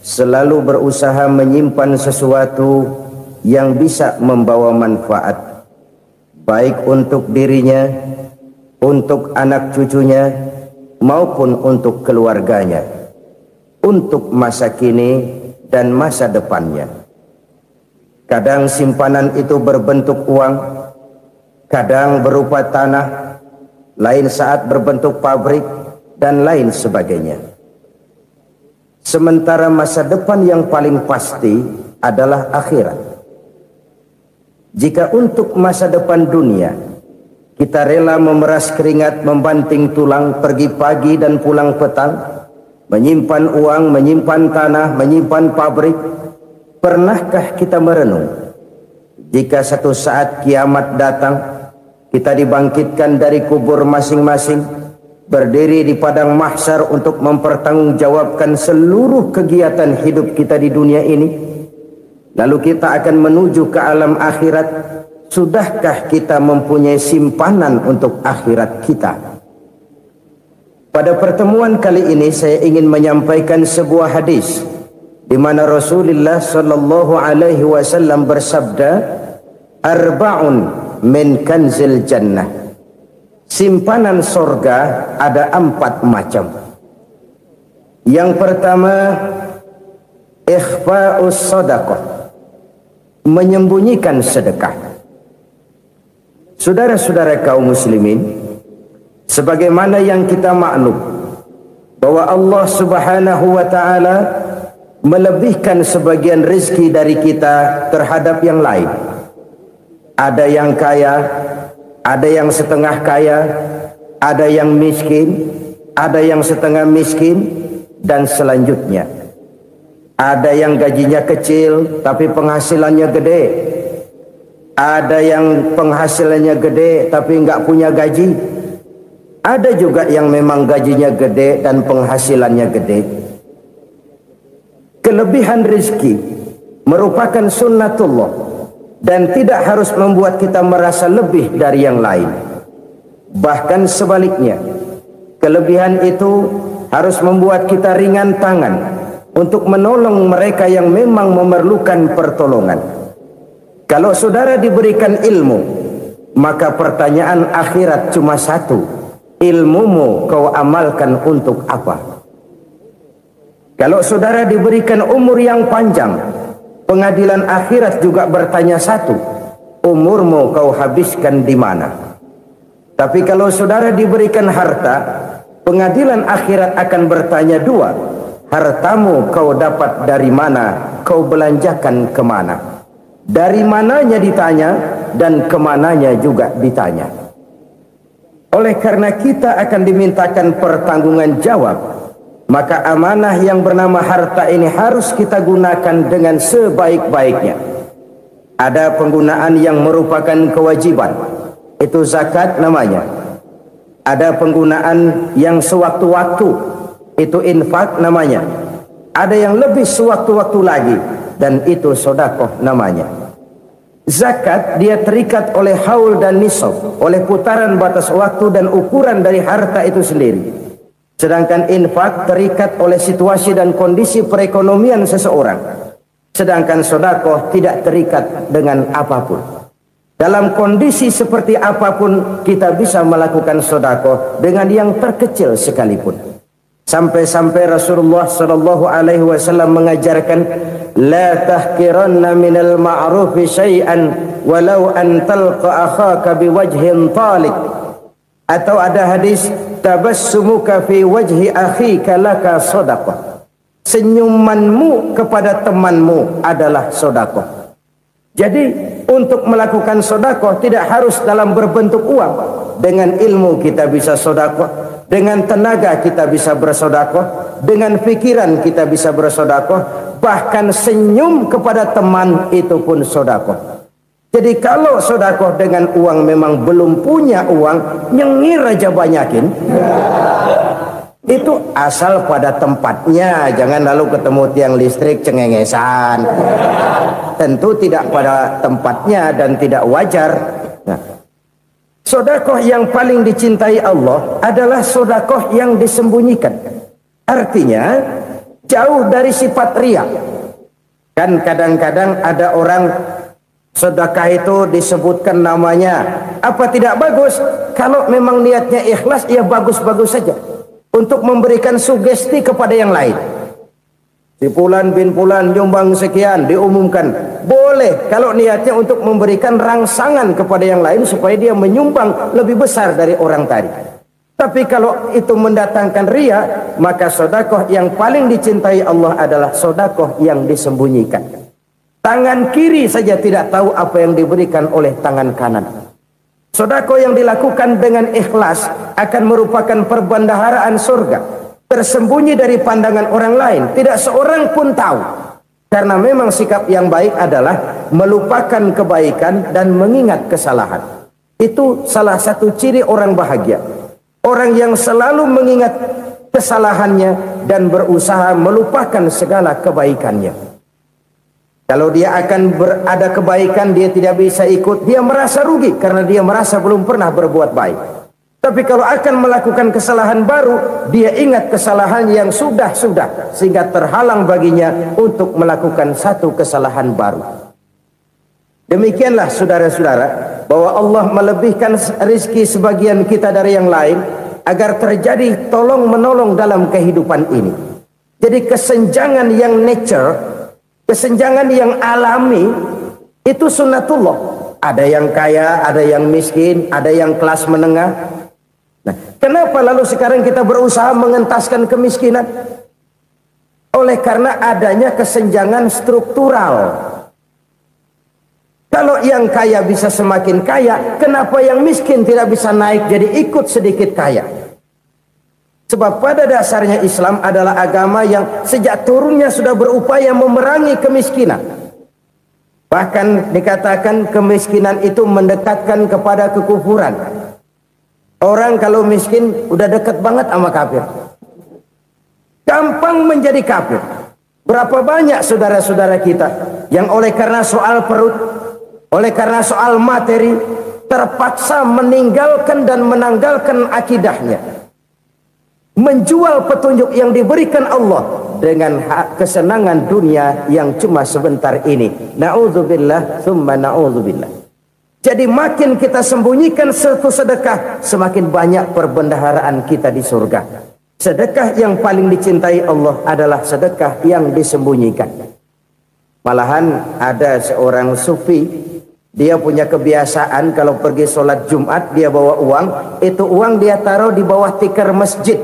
selalu berusaha menyimpan sesuatu yang bisa membawa manfaat, baik untuk dirinya, untuk anak cucunya, maupun untuk keluarganya, untuk masa kini dan masa depannya. Kadang simpanan itu berbentuk uang, kadang berupa tanah, lain saat berbentuk pabrik, dan lain sebagainya. Sementara masa depan yang paling pasti adalah akhirat. Jika untuk masa depan dunia kita rela memeras keringat, membanting tulang, pergi pagi dan pulang petang, menyimpan uang, menyimpan tanah, menyimpan pabrik, pernahkah kita merenung jika satu saat kiamat datang, kita dibangkitkan dari kubur masing-masing, berdiri di padang mahsyar untuk mempertanggungjawabkan seluruh kegiatan hidup kita di dunia ini, lalu kita akan menuju ke alam akhirat. Sudahkah kita mempunyai simpanan untuk akhirat kita? Pada pertemuan kali ini saya ingin menyampaikan sebuah hadis di mana Rasulullah sallallahu alaihi wasallam bersabda, "Arba'un min kanzil jannah." Simpanan sorga ada 4 macam. Yang pertama, ikhfa'us sadaqah, menyembunyikan sedekah. Saudara-saudara kaum muslimin, sebagaimana yang kita maklum bahwa Allah Subhanahu wa taala melebihkan sebagian rezeki dari kita terhadap yang lain. Ada yang kaya, ada yang setengah kaya, ada yang miskin, ada yang setengah miskin, dan selanjutnya. Ada yang gajinya kecil tapi penghasilannya gede. Ada yang penghasilannya gede tapi nggak punya gaji. Ada juga yang memang gajinya gede dan penghasilannya gede. Kelebihan rezeki merupakan sunnatullah dan tidak harus membuat kita merasa lebih dari yang lain. Bahkan sebaliknya, kelebihan itu harus membuat kita ringan tangan untuk menolong mereka yang memang memerlukan pertolongan. Kalau saudara diberikan ilmu, maka pertanyaan akhirat cuma satu: ilmumu kau amalkan untuk apa? Kalau saudara diberikan umur yang panjang, pengadilan akhirat juga bertanya satu: umurmu kau habiskan di mana? Tapi kalau saudara diberikan harta, pengadilan akhirat akan bertanya 2: hartamu kau dapat dari mana? Kau belanjakan kemana? Dari mananya ditanya dan kemananya juga ditanya. Oleh karena kita akan dimintakan pertanggungan jawab, maka amanah yang bernama harta ini harus kita gunakan dengan sebaik-baiknya. Ada penggunaan yang merupakan kewajiban, itu zakat namanya. Ada penggunaan yang sewaktu-waktu, itu infak namanya. Ada yang lebih sewaktu-waktu lagi, dan itu sedekah namanya. Zakat dia terikat oleh haul dan nisab, oleh putaran batas waktu dan ukuran dari harta itu sendiri. Sedangkan infak terikat oleh situasi dan kondisi perekonomian seseorang. Sedangkan sedekah tidak terikat dengan apapun. Dalam kondisi seperti apapun kita bisa melakukan sedekah dengan yang terkecil sekalipun. Sampai-sampai Rasulullah sallallahu alaihi wasallam mengajarkan, la tahqiranna minal ma'rufi syai'an walau an talqa akhaka biwajhin talik. Atau ada hadis, tabassumuka fi wajhi akhika laka shadaqah. Senyumanmu kepada temanmu adalah sedekah. Jadi untuk melakukan sedekah tidak harus dalam berbentuk uang. Dengan ilmu kita bisa sedekah, dengan tenaga kita bisa bersedekah, dengan pikiran kita bisa bersedekah, bahkan senyum kepada teman itu pun sedekah. Jadi kalau sedekah dengan uang memang belum punya uang, nyengir aja banyakin. Itu asal pada tempatnya, jangan lalu ketemu tiang listrik cengengesan. Tentu tidak pada tempatnya dan tidak wajar. Nah, sedekah yang paling dicintai Allah adalah sedekah yang disembunyikan. Artinya, jauh dari sifat riya. Kan kadang-kadang ada orang sedekah itu disebutkan namanya, apa tidak bagus? Kalau memang niatnya ikhlas, ya bagus-bagus saja untuk memberikan sugesti kepada yang lain. Si Fulan bin Fulan nyumbang sekian, diumumkan. Boleh kalau niatnya untuk memberikan rangsangan kepada yang lain supaya dia menyumbang lebih besar dari orang tadi. Tapi kalau itu mendatangkan riya, maka sedekah yang paling dicintai Allah adalah sedekah yang disembunyikan. Tangan kiri saja tidak tahu apa yang diberikan oleh tangan kanan. Sedekah yang dilakukan dengan ikhlas akan merupakan perbendaharaan surga, tersembunyi dari pandangan orang lain, tidak seorang pun tahu. Karena memang sikap yang baik adalah melupakan kebaikan dan mengingat kesalahan. Itu salah satu ciri orang bahagia. Orang yang selalu mengingat kesalahannya dan berusaha melupakan segala kebaikannya. Kalau dia akan ada kebaikan, dia tidak bisa ikut, dia merasa rugi karena dia merasa belum pernah berbuat baik. Tapi kalau akan melakukan kesalahan baru, dia ingat kesalahan yang sudah-sudah, sehingga terhalang baginya untuk melakukan satu kesalahan baru. Demikianlah saudara-saudara, bahwa Allah melebihkan rizki sebagian kita dari yang lain, agar terjadi tolong-menolong dalam kehidupan ini. Jadi kesenjangan yang nature, kesenjangan yang alami, itu sunnatullah. Ada yang kaya, ada yang miskin, ada yang kelas menengah. Nah, kenapa lalu sekarang kita berusaha mengentaskan kemiskinan? Oleh karena adanya kesenjangan struktural. Kalau yang kaya bisa semakin kaya, kenapa yang miskin tidak bisa naik jadi ikut sedikit kaya? Sebab pada dasarnya Islam adalah agama yang sejak turunnya sudah berupaya memerangi kemiskinan. Bahkan dikatakan kemiskinan itu mendekatkan kepada kekufuran. Orang kalau miskin udah dekat banget sama kafir. Gampang menjadi kafir. Berapa banyak saudara-saudara kita yang oleh karena soal perut, oleh karena soal materi, terpaksa meninggalkan dan menanggalkan akidahnya, menjual petunjuk yang diberikan Allah dengan kesenangan dunia yang cuma sebentar ini. Na'udzubillah, thumma na'udzubillah. Jadi makin kita sembunyikan satu sedekah, semakin banyak perbendaharaan kita di surga. Sedekah yang paling dicintai Allah adalah sedekah yang disembunyikan. Malahan ada seorang sufi, dia punya kebiasaan kalau pergi sholat Jumat dia bawa uang, itu uang dia taruh di bawah tikar masjid.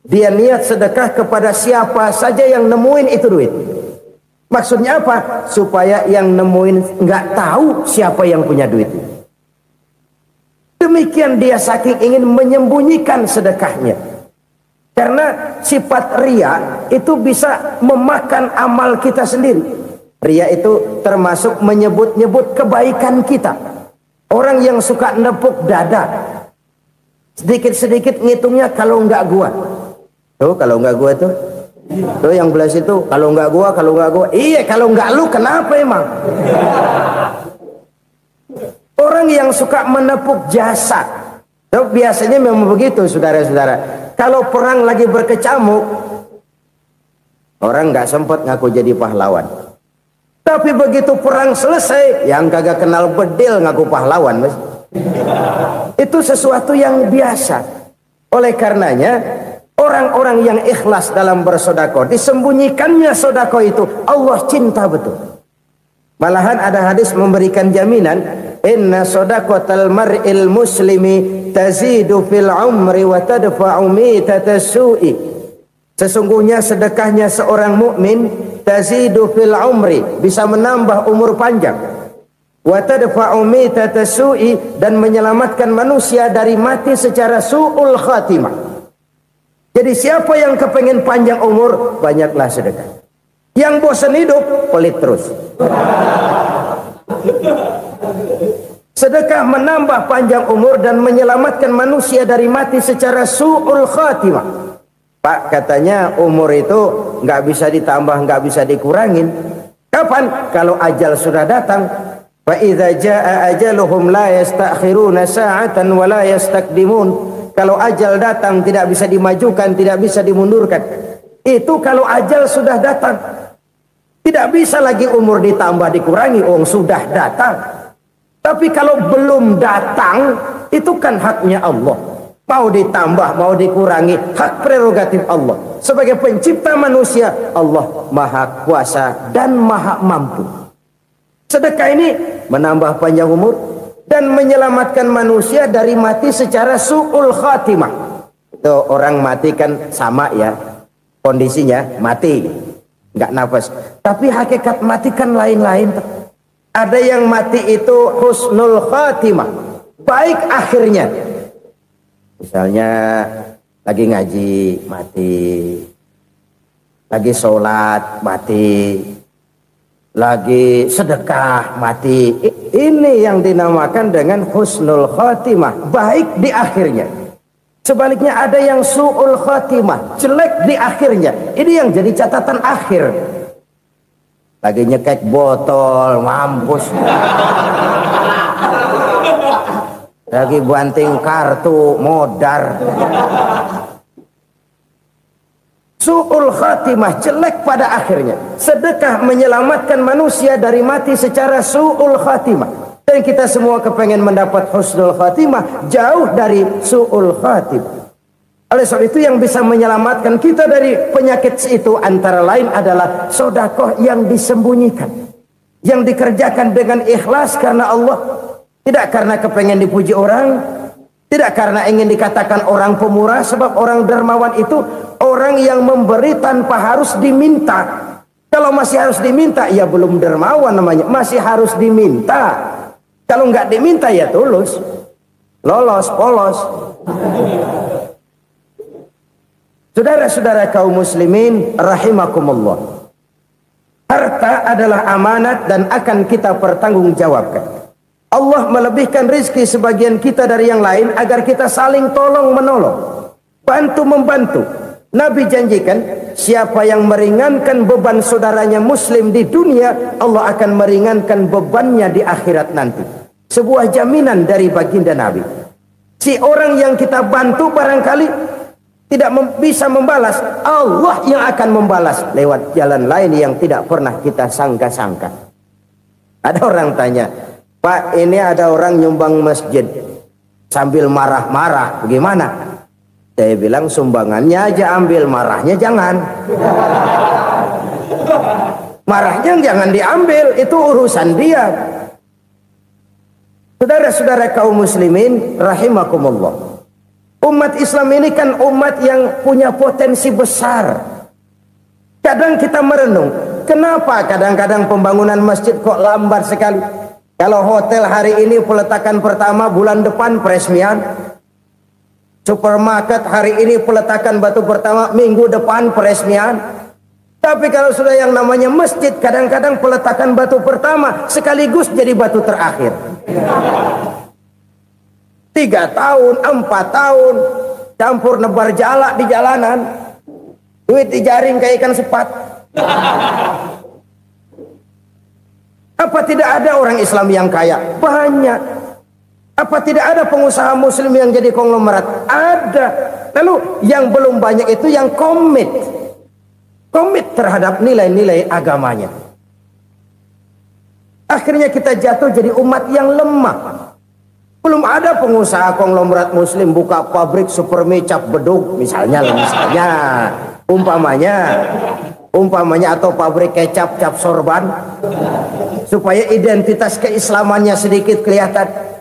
Dia niat sedekah kepada siapa saja yang nemuin itu duit. Maksudnya apa? Supaya yang nemuin nggak tahu siapa yang punya duit. Demikian dia saking ingin menyembunyikan sedekahnya. Karena sifat riya itu bisa memakan amal kita sendiri. Riya itu termasuk menyebut-nyebut kebaikan kita. Orang yang suka nepuk dada, sedikit-sedikit ngitungnya kalau nggak gua. Tuh kalau nggak gua tuh yang belah situ, kalau nggak gua, kalau nggak gua. Iya, kalau nggak lu kenapa emang? Orang yang suka menepuk jasad, tuh biasanya memang begitu, saudara-saudara. Kalau perang lagi berkecamuk, orang nggak sempat ngaku jadi pahlawan. Tapi begitu perang selesai, yang kagak kenal bedil ngaku pahlawan, mas. Itu sesuatu yang biasa. Oleh karenanya, orang-orang yang ikhlas dalam bersedekah, disembunyikannya sedekah itu, Allah cinta betul. Malahan ada hadis memberikan jaminan, inna sedaqatal mar'il muslimi tazidu fil umri wa tadfa'u mitatas su'i. Sesungguhnya sedekahnya seorang mukmin tazidu fil umri, bisa menambah umur panjang, wa tadfa'u mitatas su'i, dan menyelamatkan manusia dari mati secara su'ul khatimah. Jadi siapa yang kepengen panjang umur, banyaklah sedekah. Yang bosan hidup, pelit terus. Sedekah menambah panjang umur dan menyelamatkan manusia dari mati secara su'ul khatimah. Pak, katanya umur itu nggak bisa ditambah, nggak bisa dikurangin. Kapan? Kalau ajal sudah datang. Fa idza jaa ajaluhum la yastakhiruna sa'atan wa la yastakdimun. Kalau ajal datang tidak bisa dimajukan, tidak bisa dimundurkan. Itu kalau ajal sudah datang. Tidak bisa lagi umur ditambah dikurangi, sudah datang. Tapi kalau belum datang, itu kan haknya Allah. Mau ditambah, mau dikurangi, hak prerogatif Allah. Sebagai pencipta manusia, Allah maha kuasa dan maha mampu. Sedekah ini menambah panjang umur dan menyelamatkan manusia dari mati secara su'ul khatimah. Itu orang mati kan sama ya, kondisinya mati, nggak nafas. Tapi hakikat mati kan lain-lain. Ada yang mati itu husnul khatimah, baik akhirnya. Misalnya lagi ngaji mati, lagi sholat mati, lagi sedekah mati. Ini yang dinamakan dengan husnul khatimah, baik di akhirnya. Sebaliknya ada yang su'ul khatimah, jelek di akhirnya. Ini yang jadi catatan akhir. Lagi nyekek botol, mampus. Lagi banting kartu, modar. Su'ul khatimah, jelek pada akhirnya. Sedekah menyelamatkan manusia dari mati secara su'ul khatimah. Dan kita semua kepengen mendapat husnul khatimah, jauh dari su'ul khatimah. Oleh sebab itu yang bisa menyelamatkan kita dari penyakit itu antara lain adalah sedekah yang disembunyikan, yang dikerjakan dengan ikhlas karena Allah, tidak karena kepengen dipuji orang, tidak karena ingin dikatakan orang pemurah. Sebab orang dermawan itu orang yang memberi tanpa harus diminta. Kalau masih harus diminta, ya belum dermawan namanya, masih harus diminta. Kalau nggak diminta ya tulus, lolos, polos. Saudara-saudara kaum muslimin rahimakumullah, harta adalah amanat dan akan kita pertanggungjawabkan. Allah melebihkan rizki sebagian kita dari yang lain agar kita saling tolong menolong, bantu membantu. Nabi janjikan siapa yang meringankan beban saudaranya muslim di dunia, Allah akan meringankan bebannya di akhirat nanti. Sebuah jaminan dari baginda Nabi. Si orang yang kita bantu barangkali tidak bisa membalas, Allah yang akan membalas lewat jalan lain yang tidak pernah kita sangka-sangka. Ada orang tanya, Pak, ini ada orang nyumbang masjid sambil marah-marah, bagaimana? Saya bilang sumbangannya aja ambil, marahnya jangan. Marahnya jangan diambil, itu urusan dia. Saudara-saudara kaum muslimin rahimakumullah, umat Islam ini kan umat yang punya potensi besar. Kadang kita merenung, kenapa kadang-kadang pembangunan masjid kok lambat sekali? Kalau hotel hari ini peletakan pertama, bulan depan peresmian. Supermarket hari ini peletakan batu pertama, minggu depan peresmian. Tapi kalau sudah yang namanya masjid, kadang-kadang peletakan batu pertama sekaligus jadi batu terakhir. 3 tahun, 4 tahun, campur nebar jalak di jalanan, duit dijaring kayak ikan sepat. Apa tidak ada orang Islam yang kaya? Banyak. Apa tidak ada pengusaha muslim yang jadi konglomerat? Ada. Lalu yang belum banyak itu yang komit terhadap nilai-nilai agamanya. Akhirnya kita jatuh jadi umat yang lemah. Belum ada pengusaha konglomerat muslim buka pabrik supermi cap beduk misalnya umpamanya atau pabrik kecap cap sorban supaya identitas keislamannya sedikit kelihatan.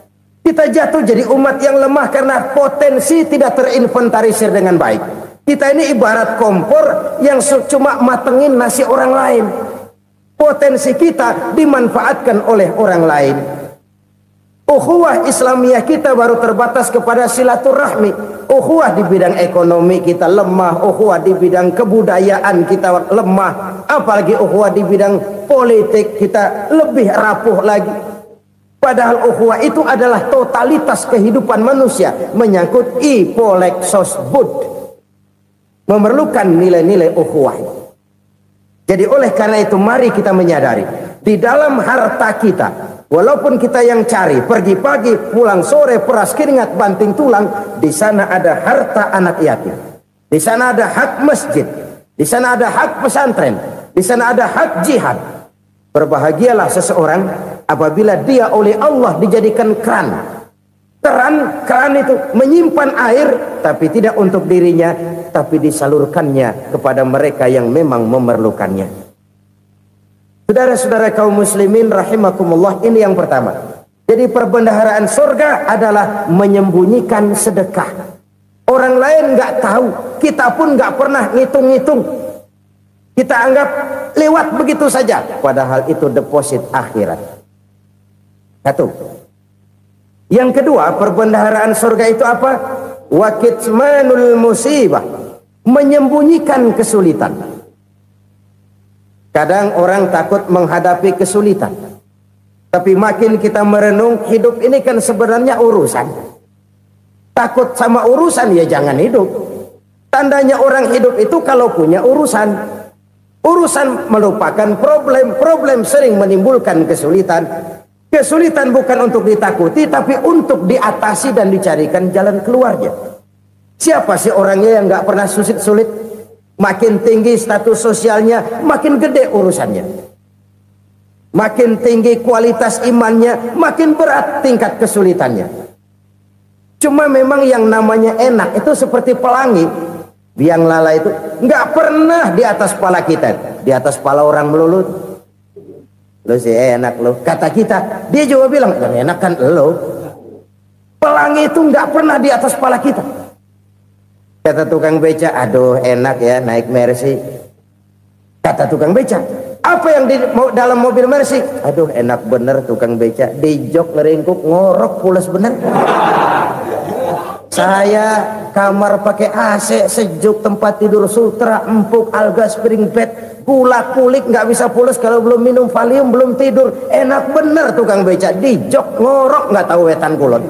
Kita jatuh jadi umat yang lemah karena potensi tidak terinventarisir dengan baik. Kita ini ibarat kompor yang cuma matengin nasi orang lain. Potensi kita dimanfaatkan oleh orang lain. Ukhuwah Islamiyah kita baru terbatas kepada silaturahmi. Ukhuwah di bidang ekonomi kita lemah, ukhuwah di bidang kebudayaan kita lemah, apalagi ukhuwah di bidang politik kita lebih rapuh lagi. Padahal ukhuwah itu adalah totalitas kehidupan manusia, menyangkut ipolek sosbud, memerlukan nilai-nilai ukhuwah. Jadi oleh karena itu mari kita menyadari di dalam harta kita, walaupun kita yang cari pergi pagi pulang sore peras keringat banting tulang, di sana ada harta anak yatim, di sana ada hak masjid, Di sana ada hak pesantren, di sana ada hak jihad. Berbahagialah seseorang apabila dia oleh Allah dijadikan keran. Keran itu menyimpan air, tapi tidak untuk dirinya, tapi disalurkannya kepada mereka yang memang memerlukannya. Saudara-saudara kaum muslimin rahimakumullah, ini yang pertama. Jadi perbendaharaan surga adalah menyembunyikan sedekah. Orang lain nggak tahu, kita pun nggak pernah ngitung-ngitung. Kita anggap lewat begitu saja, padahal itu deposit akhirat. Satu. Yang kedua, perbendaharaan surga itu apa? Wa kitmanul musibah, menyembunyikan kesulitan. Kadang orang takut menghadapi kesulitan, tapi makin kita merenung, hidup ini kan sebenarnya urusan. Takut sama urusan, ya jangan hidup. Tandanya orang hidup itu kalau punya urusan. Urusan melupakan problem. Problem sering menimbulkan kesulitan. Kesulitan bukan untuk ditakuti, tapi untuk diatasi dan dicarikan jalan keluarnya. Siapa sih orangnya yang nggak pernah sulit-sulit? Makin tinggi status sosialnya, makin gede urusannya. Makin tinggi kualitas imannya, makin berat tingkat kesulitannya. Cuma memang yang namanya enak itu seperti pelangi. Biang lala itu nggak pernah di atas kepala kita, di atas kepala orang melulu. Lo sih enak lo, kata kita. Dia juga bilang yang enak kan lo. Pelangi itu nggak pernah di atas kepala kita. Kata tukang beca, aduh enak ya naik Mercy. Kata tukang beca, apa yang di dalam mobil Mercy? Aduh enak bener tukang beca, di jok ngeringkuk ngorok pulas bener. Saya kamar pakai AC sejuk, tempat tidur sutra empuk, alga spring bed, gula kulik nggak bisa pulas kalau belum minum Valium, belum tidur. Enak bener tukang beca, di jok ngorok nggak tahu wetan kulon.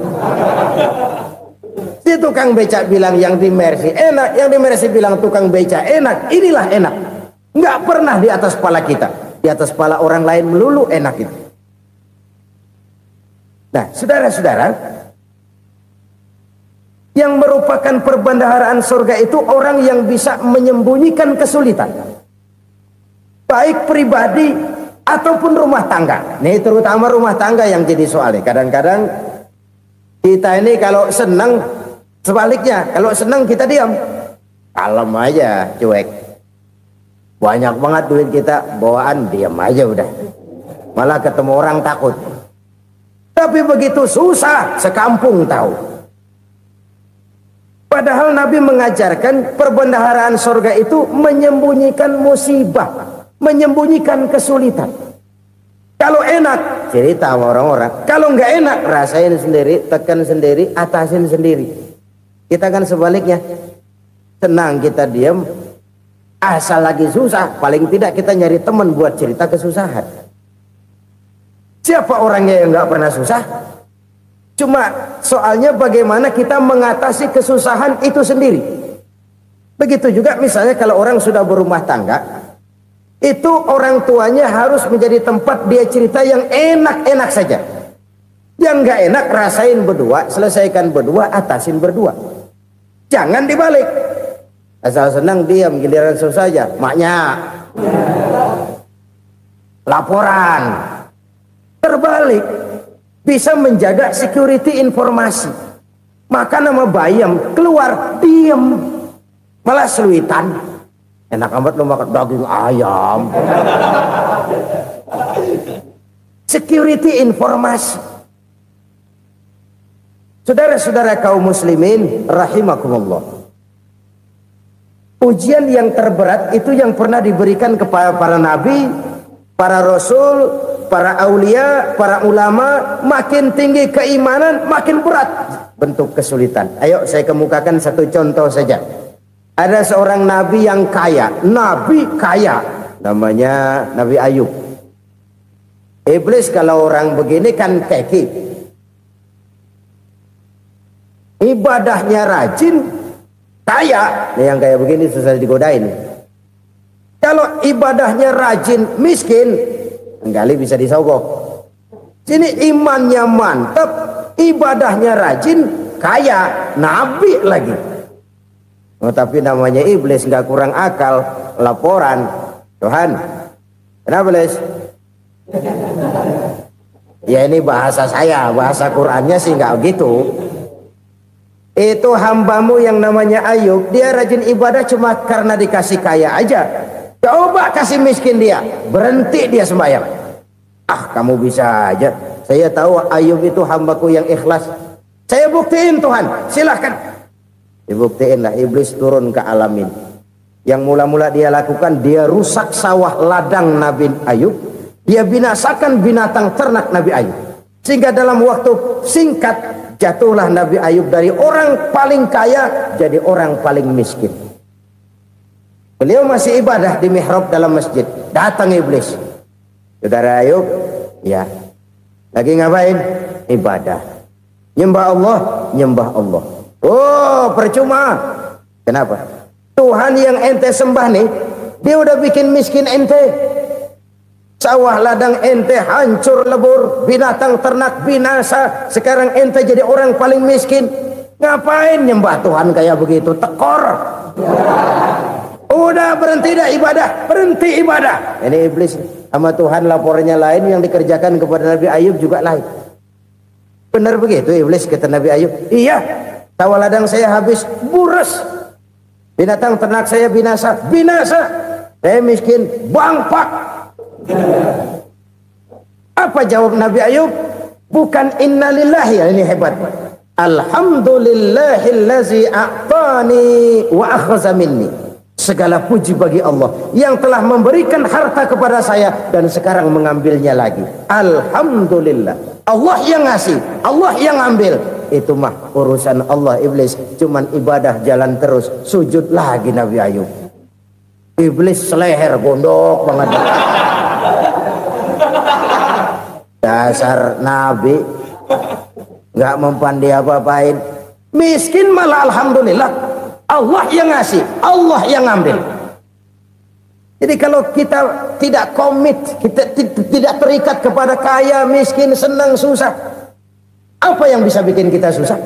Si tukang beca bilang yang di Mercy enak, yang di Mercy bilang tukang beca enak. Inilah enak, nggak pernah di atas kepala kita, di atas kepala orang lain melulu enak itu. Nah, saudara-saudara, yang merupakan perbendaharaan surga itu orang yang bisa menyembunyikan kesulitan, baik pribadi ataupun rumah tangga. Nih terutama rumah tangga yang jadi soalnya. Kadang-kadang kita ini kalau senang, sebaliknya kalau senang kita diam, kalem aja, cuek. Banyak banget duit kita bawaan, diam aja udah. Malah ketemu orang takut. Tapi begitu susah, sekampung tahu. Padahal Nabi mengajarkan perbendaharaan surga itu menyembunyikan musibah, menyembunyikan kesulitan. Kalau enak, cerita sama orang-orang. Kalau nggak enak, rasain sendiri, tekan sendiri, atasin sendiri. Kita kan sebaliknya, senang kita diam, asal lagi susah, paling tidak kita nyari teman buat cerita kesusahan. Siapa orangnya yang nggak pernah susah? Cuma soalnya bagaimana kita mengatasi kesusahan itu sendiri. Begitu juga misalnya kalau orang sudah berumah tangga, itu orang tuanya harus menjadi tempat dia cerita yang enak-enak saja. Yang nggak enak rasain berdua, selesaikan berdua, atasin berdua. Jangan dibalik. Asal senang diam, giliran susah saja. Maknya laporan. Terbalik. Bisa menjaga security informasi. Maka nama bayam keluar diem, malah seluitan. Enak amat lo makan daging ayam. Security informasi. Saudara-saudara kaum muslimin rahimakumullah, ujian yang terberat itu yang pernah diberikan kepada para nabi, para rasul, para aulia, para ulama. Makin tinggi keimanan, makin berat bentuk kesulitan. Ayo saya kemukakan satu contoh saja. Ada seorang nabi yang kaya, nabi kaya, namanya Nabi Ayub. Iblis kalau orang begini kan keki, ibadahnya rajin, kaya. Nih yang kayak begini susah digodain. Kalau ibadahnya rajin, miskin, kali bisa disogok. Sini imannya mantap, ibadahnya rajin, kaya, nabi lagi. Oh, tapi namanya iblis nggak kurang akal. laporan, Tuhan, kenapa Les? Ya ini bahasa saya, bahasa Qur'annya sih nggak gitu. Itu hambamu yang namanya Ayub, dia rajin ibadah cuma karena dikasih kaya aja. Coba kasih miskin dia, berhenti dia sembahyang. Ah, kamu bisa aja. Saya tahu Ayub itu hambaku yang ikhlas. Saya buktiin Tuhan, silahkan. Dibuktiin lah, iblis turun ke alam ini. Yang mula-mula dia lakukan, dia rusak sawah ladang Nabi Ayub. Dia binasakan binatang ternak Nabi Ayub. Sehingga dalam waktu singkat, jatuhlah Nabi Ayub dari orang paling kaya jadi orang paling miskin. Beliau masih ibadah di mihrab dalam masjid. Datang iblis. Saudara Ayub, ya, lagi ngapain? Ibadah. Nyembah Allah, nyembah Allah. Oh, percuma. Kenapa? Tuhan yang ente sembah nih, dia udah bikin miskin ente. Sawah ladang ente hancur lebur, binatang ternak binasa. Sekarang ente jadi orang paling miskin. Ngapain nyembah Tuhan kayak begitu? Tekor. Udah berhenti dah ibadah, berhenti ibadah. Ini iblis sama Tuhan laporannya lain, yang dikerjakan kepada Nabi Ayub juga lain. Benar begitu iblis, kata Nabi Ayub. Iya, sawah ladang saya habis, buras. Binatang ternak saya binasa, binasa. Saya miskin, bangpak. Apa jawab Nabi Ayub? Bukan innalillahi, ini hebat. Alhamdulillahillazi a'tani wa akhza minni. Segala puji bagi Allah yang telah memberikan harta kepada saya dan sekarang mengambilnya lagi. Alhamdulillah. Allah yang ngasih, Allah yang ambil. Itu mah urusan Allah. Iblis cuman ibadah jalan terus, sujud lagi Nabi Ayub. Iblis seleher gondok banget. Dasar Nabi nggak mempan dia apa-apain. Miskin malah alhamdulillah. Allah yang ngasih, Allah yang ambil. Jadi kalau kita tidak komit, kita tidak terikat kepada kaya, miskin, senang, susah, apa yang bisa bikin kita susah?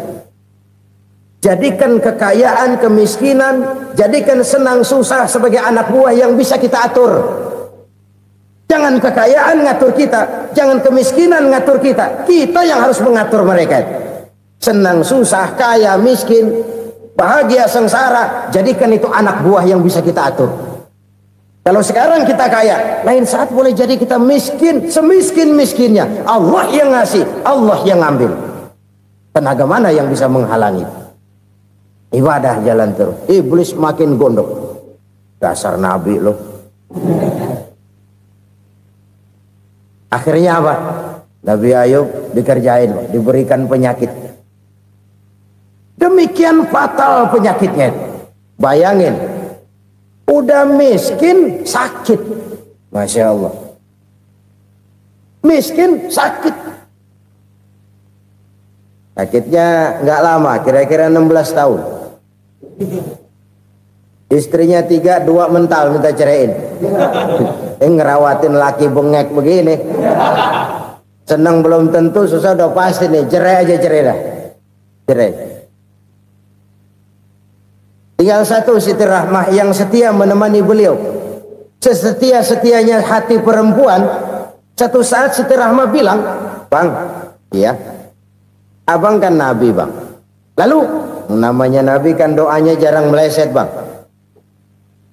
Jadikan kekayaan, kemiskinan, jadikan senang, susah sebagai anak buah yang bisa kita atur. Jangan kekayaan ngatur kita, jangan kemiskinan ngatur kita. Kita yang harus mengatur mereka. Senang, susah, kaya, miskin, bahagia, sengsara, jadikan itu anak buah yang bisa kita atur. Kalau sekarang kita kaya, lain saat boleh jadi kita miskin, semiskin-miskinnya. Allah yang ngasih, Allah yang ambil. Tenaga mana yang bisa menghalangi? Ibadah jalan terus. Iblis makin gondok. Dasar Nabi loh. Akhirnya apa? Nabi Ayub dikerjain, diberikan penyakit. Demikian fatal penyakitnya. Bayangin, udah miskin sakit. Masya Allah. Miskin sakit. Sakitnya nggak lama, kira-kira 16 tahun. Istrinya 3, 2 mental minta ceraiin. Ngerawatin laki bengek begini. Senang belum tentu, susah udah pasti nih. Cerai aja, cerai dah. Cerai. Tinggal satu Siti Rahmah yang setia menemani beliau. Sesetia-setianya hati perempuan. Satu saat Siti Rahmah bilang, "Bang, iya, abang kan Nabi, Bang. Lalu, namanya Nabi kan doanya jarang meleset, Bang.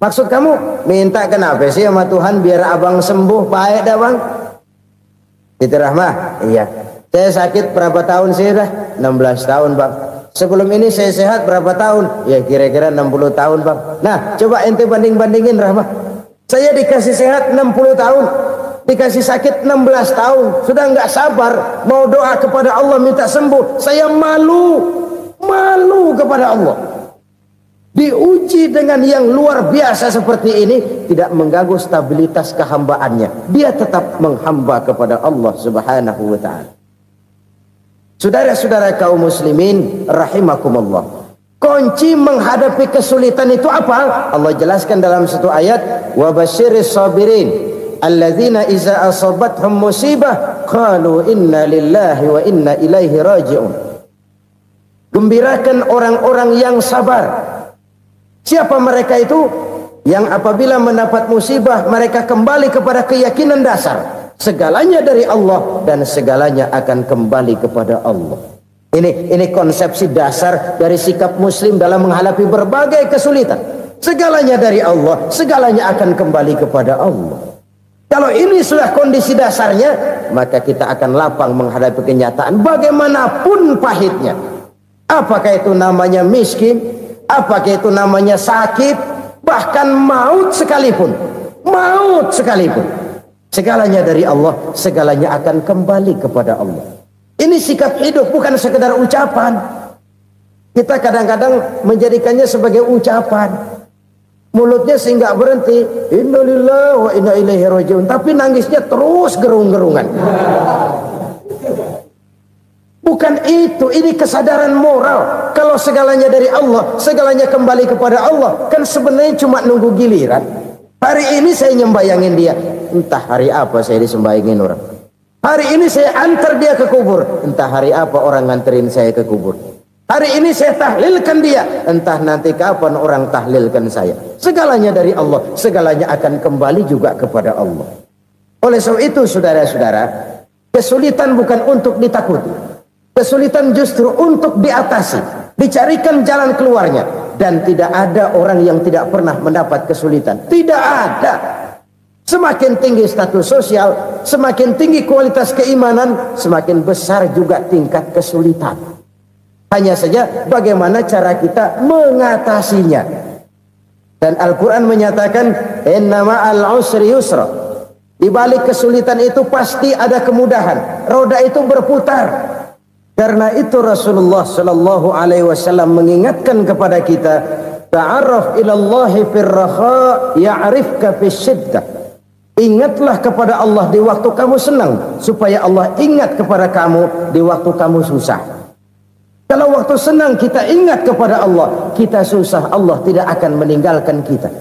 Maksud kamu minta kenapa sih sama Tuhan biar abang sembuh baik dah, Bang?" Siti Rahmah, iya. Saya sakit berapa tahun sih dah? 16 tahun, Bang. Sebelum ini saya sehat berapa tahun? Ya kira-kira 60 tahun, Bang. Nah, coba ente banding-bandingin, Rahmah. Saya dikasih sehat 60 tahun, dikasih sakit 16 tahun. Sudah nggak sabar mau doa kepada Allah minta sembuh. Saya malu kepada Allah. Diuji dengan yang luar biasa seperti ini, tidak mengganggu stabilitas kehambaannya. Dia tetap menghamba kepada Allah Subhanahu wa ta'ala. Saudara-saudara kaum muslimin rahimakumullah. Kunci menghadapi kesulitan itu apa? Allah jelaskan dalam satu ayat, wa basyiris sabirin alladzina iza asabathum musibah qalu inna lillahi wa inna ilaihi raji'un. Gembirakan orang-orang yang sabar. Siapa mereka itu? yang apabila mendapat musibah mereka kembali kepada keyakinan dasar segalanya dari Allah dan segalanya akan kembali kepada Allah. Ini konsepsi dasar dari sikap muslim dalam menghadapi berbagai kesulitan. Segalanya dari Allah, segalanya akan kembali kepada Allah. Kalau ini sudah kondisi dasarnya, maka kita akan lapang menghadapi kenyataan bagaimanapun pahitnya. Apakah itu namanya miskin, apakah itu namanya sakit, bahkan maut sekalipun. Maut sekalipun. Segalanya dari Allah, segalanya akan kembali kepada Allah. Ini sikap hidup, bukan sekedar ucapan. Kita kadang-kadang menjadikannya sebagai ucapan. Mulutnya sehingga berhenti, innalillahi wa inna ilaihi rajiun, tapi nangisnya terus gerung-gerungan. Bukan itu, ini kesadaran moral. Kalau segalanya dari Allah, segalanya kembali kepada Allah, kan sebenarnya cuma nunggu giliran. Hari ini saya nyembayangin dia, entah hari apa saya disembayangin orang. Hari ini saya antar dia ke kubur, entah hari apa orang nganterin saya ke kubur. Hari ini saya tahlilkan dia, entah nanti kapan orang tahlilkan saya. Segalanya dari Allah, segalanya akan kembali juga kepada Allah. Oleh sebab itu saudara-saudara, kesulitan bukan untuk ditakuti. Kesulitan justru untuk diatasi, dicarikan jalan keluarnya. Dan tidak ada orang yang tidak pernah mendapat kesulitan. Tidak ada. Semakin tinggi status sosial, semakin tinggi kualitas keimanan, semakin besar juga tingkat kesulitan. Hanya saja bagaimana cara kita mengatasinya. Dan Al-Quran menyatakan, inna ma'al usri yusra. Di balik kesulitan itu pasti ada kemudahan. Roda itu berputar. Karena itu Rasulullah Sallallahu Alaihi Wasallam mengingatkan kepada kita, ta'arraf ilallahi firraha ya'rifka fisyiddah. Ingatlah kepada Allah di waktu kamu senang, supaya Allah ingat kepada kamu di waktu kamu susah. Kalau waktu senang kita ingat kepada Allah, kita susah, Allah tidak akan meninggalkan kita.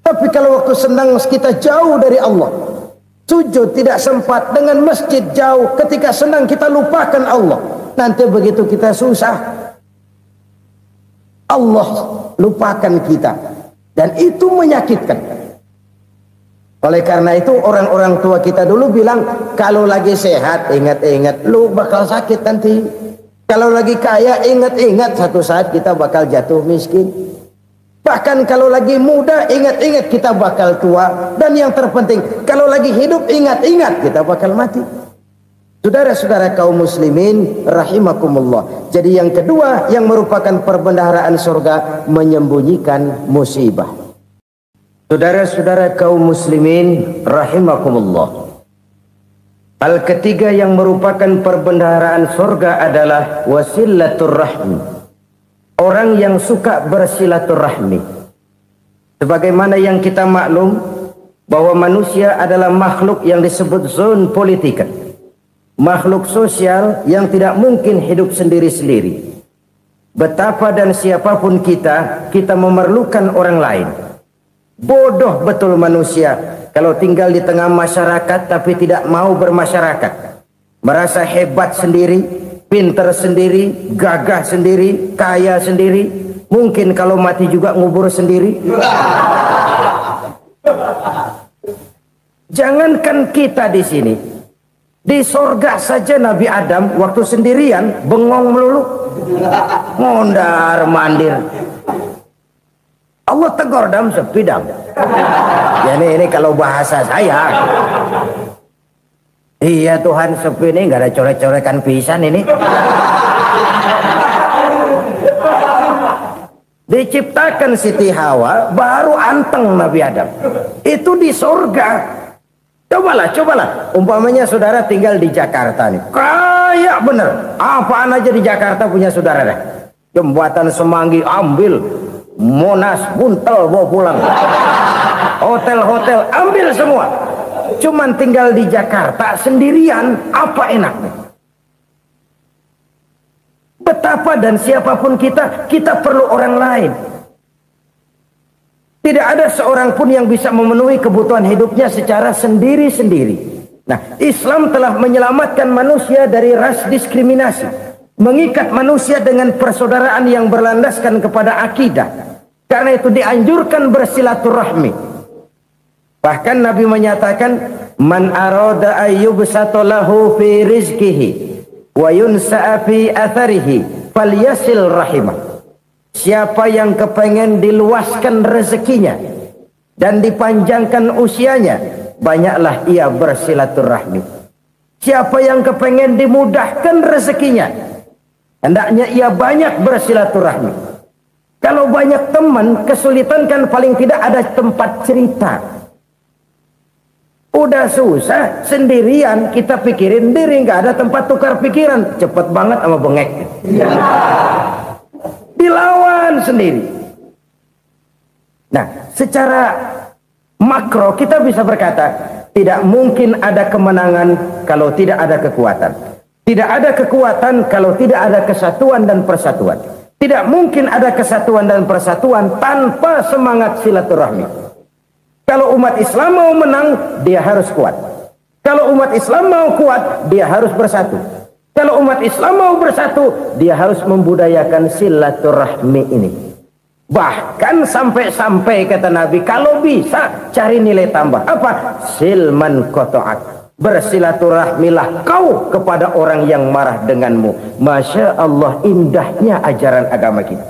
Tapi kalau waktu senang kita jauh dari Allah, sujud tidak sempat, dengan masjid jauh, ketika senang kita lupakan Allah. Nanti begitu kita susah, Allah lupakan kita. Dan itu menyakitkan. Oleh karena itu orang-orang tua kita dulu bilang, kalau lagi sehat ingat-ingat lu bakal sakit nanti. Kalau lagi kaya ingat-ingat satu saat kita bakal jatuh miskin. Bahkan kalau lagi muda ingat-ingat kita bakal tua. Dan yang terpenting kalau lagi hidup ingat-ingat kita bakal mati. Saudara-saudara kaum muslimin rahimakumullah. Jadi yang kedua yang merupakan perbendaharaan surga, menyembunyikan musibah. Saudara-saudara kaum muslimin rahimakumullah. Hal ketiga yang merupakan perbendaharaan surga adalah wasilatur rahmi. Orang yang suka bersilaturahmi. Sebagaimana yang kita maklum bahwa manusia adalah makhluk yang disebut zon politika. Makhluk sosial yang tidak mungkin hidup sendiri-sendiri. Betapa dan siapapun kita memerlukan orang lain. Bodoh betul manusia kalau tinggal di tengah masyarakat tapi tidak mau bermasyarakat. Merasa hebat sendiri, pintar sendiri, gagah sendiri, kaya sendiri. Mungkin kalau mati juga ngubur sendiri. Jangankan kita di sini, di sorga saja Nabi Adam waktu sendirian bengong melulu, mondar mandir. Allah tegur dam sepi dam. Ya ini kalau bahasa saya. Iya Tuhan sepi ini nggak ada coret-corekan pisan ini. Diciptakan Siti Hawa baru anteng Nabi Adam. Itu di sorga. Cobalah. Umpamanya saudara tinggal di Jakarta nih. Kayak bener. Apaan aja di Jakarta punya saudara dah. Jembatan Semanggi ambil. Monas, Buntel bawa pulang. Hotel-hotel ambil semua. Cuman tinggal di Jakarta sendirian, apa enaknya? Betapa dan siapapun kita perlu orang lain. Tidak ada seorang pun yang bisa memenuhi kebutuhan hidupnya secara sendiri-sendiri. Nah, Islam telah menyelamatkan manusia dari ras diskriminasi. Mengikat manusia dengan persaudaraan yang berlandaskan kepada akidah. Karena itu dianjurkan bersilaturahmi. Bahkan Nabi menyatakan, man arada ayyubsata lahu fi rizqihi wa yunsa'a fi atharihi falyasil rahimah. Siapa yang kepengen diluaskan rezekinya dan dipanjangkan usianya, banyaklah ia bersilaturahmi. Siapa yang kepengen dimudahkan rezekinya, hendaknya ia banyak bersilaturahmi. Kalau banyak teman, kesulitan kan paling tidak ada tempat cerita. Udah susah sendirian, kita pikirin diri, nggak ada tempat tukar pikiran. Cepet banget sama bengek. Dilawan sendiri. Nah, secara makro kita bisa berkata, tidak mungkin ada kemenangan kalau tidak ada kekuatan. Tidak ada kekuatan kalau tidak ada kesatuan dan persatuan. Tidak mungkin ada kesatuan dan persatuan tanpa semangat silaturahmi. Kalau umat Islam mau menang, dia harus kuat. Kalau umat Islam mau kuat, dia harus bersatu. Kalau umat Islam mau bersatu, dia harus membudayakan silaturahmi ini. Bahkan sampai-sampai kata Nabi, kalau bisa cari nilai tambah. Apa? Silman qata'ak. Bersilaturahmilah kau kepada orang yang marah denganmu. Masya Allah, indahnya ajaran agama kita.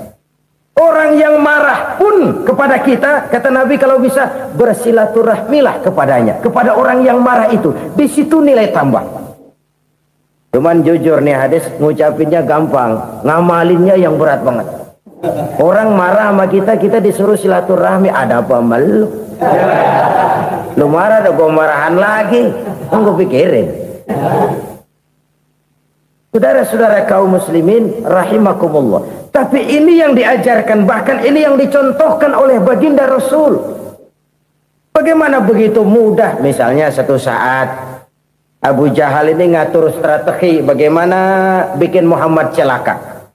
Orang yang marah pun kepada kita, kata Nabi, kalau bisa bersilaturahmilah kepadanya, kepada orang yang marah itu. Di situ nilai tambah. Cuman jujur nih hadis, ngucapinnya gampang, ngamalinnya yang berat banget. Orang marah sama kita, kita disuruh silaturahmi, ada apa malu? Lu marah, ada gua marahan lagi, gue pikirin. Saudara-saudara kaum muslimin rahimakumullah. Tapi ini yang diajarkan, bahkan ini yang dicontohkan oleh baginda Rasul. Bagaimana begitu mudah, misalnya satu saat Abu Jahal ini ngatur strategi bagaimana bikin Muhammad celaka.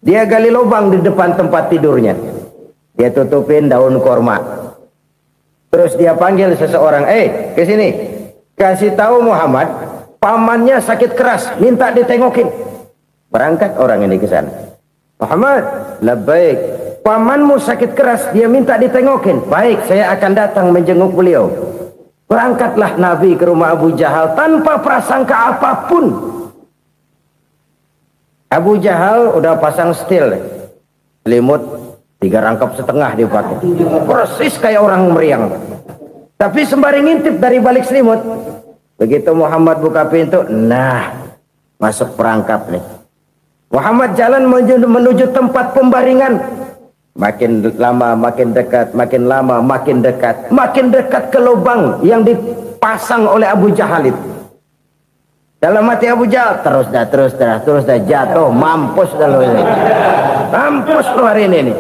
Dia gali lubang di depan tempat tidurnya. Dia tutupin daun korma. Terus dia panggil seseorang, ke sini. Kasih tahu Muhammad, pamannya sakit keras, minta ditengokin. Berangkat orang ini ke sana. Muhammad, labbaik. Pamanmu sakit keras, dia minta ditengokin. Baik, saya akan datang menjenguk beliau. Berangkatlah Nabi ke rumah Abu Jahal tanpa prasangka apapun. Abu Jahal udah pasang setil, selimut 3 rangkap setengah dipakai, persis kayak orang meriang. Tapi sembari ngintip dari balik selimut, begitu Muhammad buka pintu, nah masuk perangkap nih. Muhammad jalan menuju tempat pembaringan. Makin lama makin dekat, makin lama makin dekat, makin dekat ke lubang yang dipasang oleh Abu Jahal itu. Dalam hati Abu Jahal, terus dah jatuh, mampus dah lo ini. Mampus lo hari ini nih.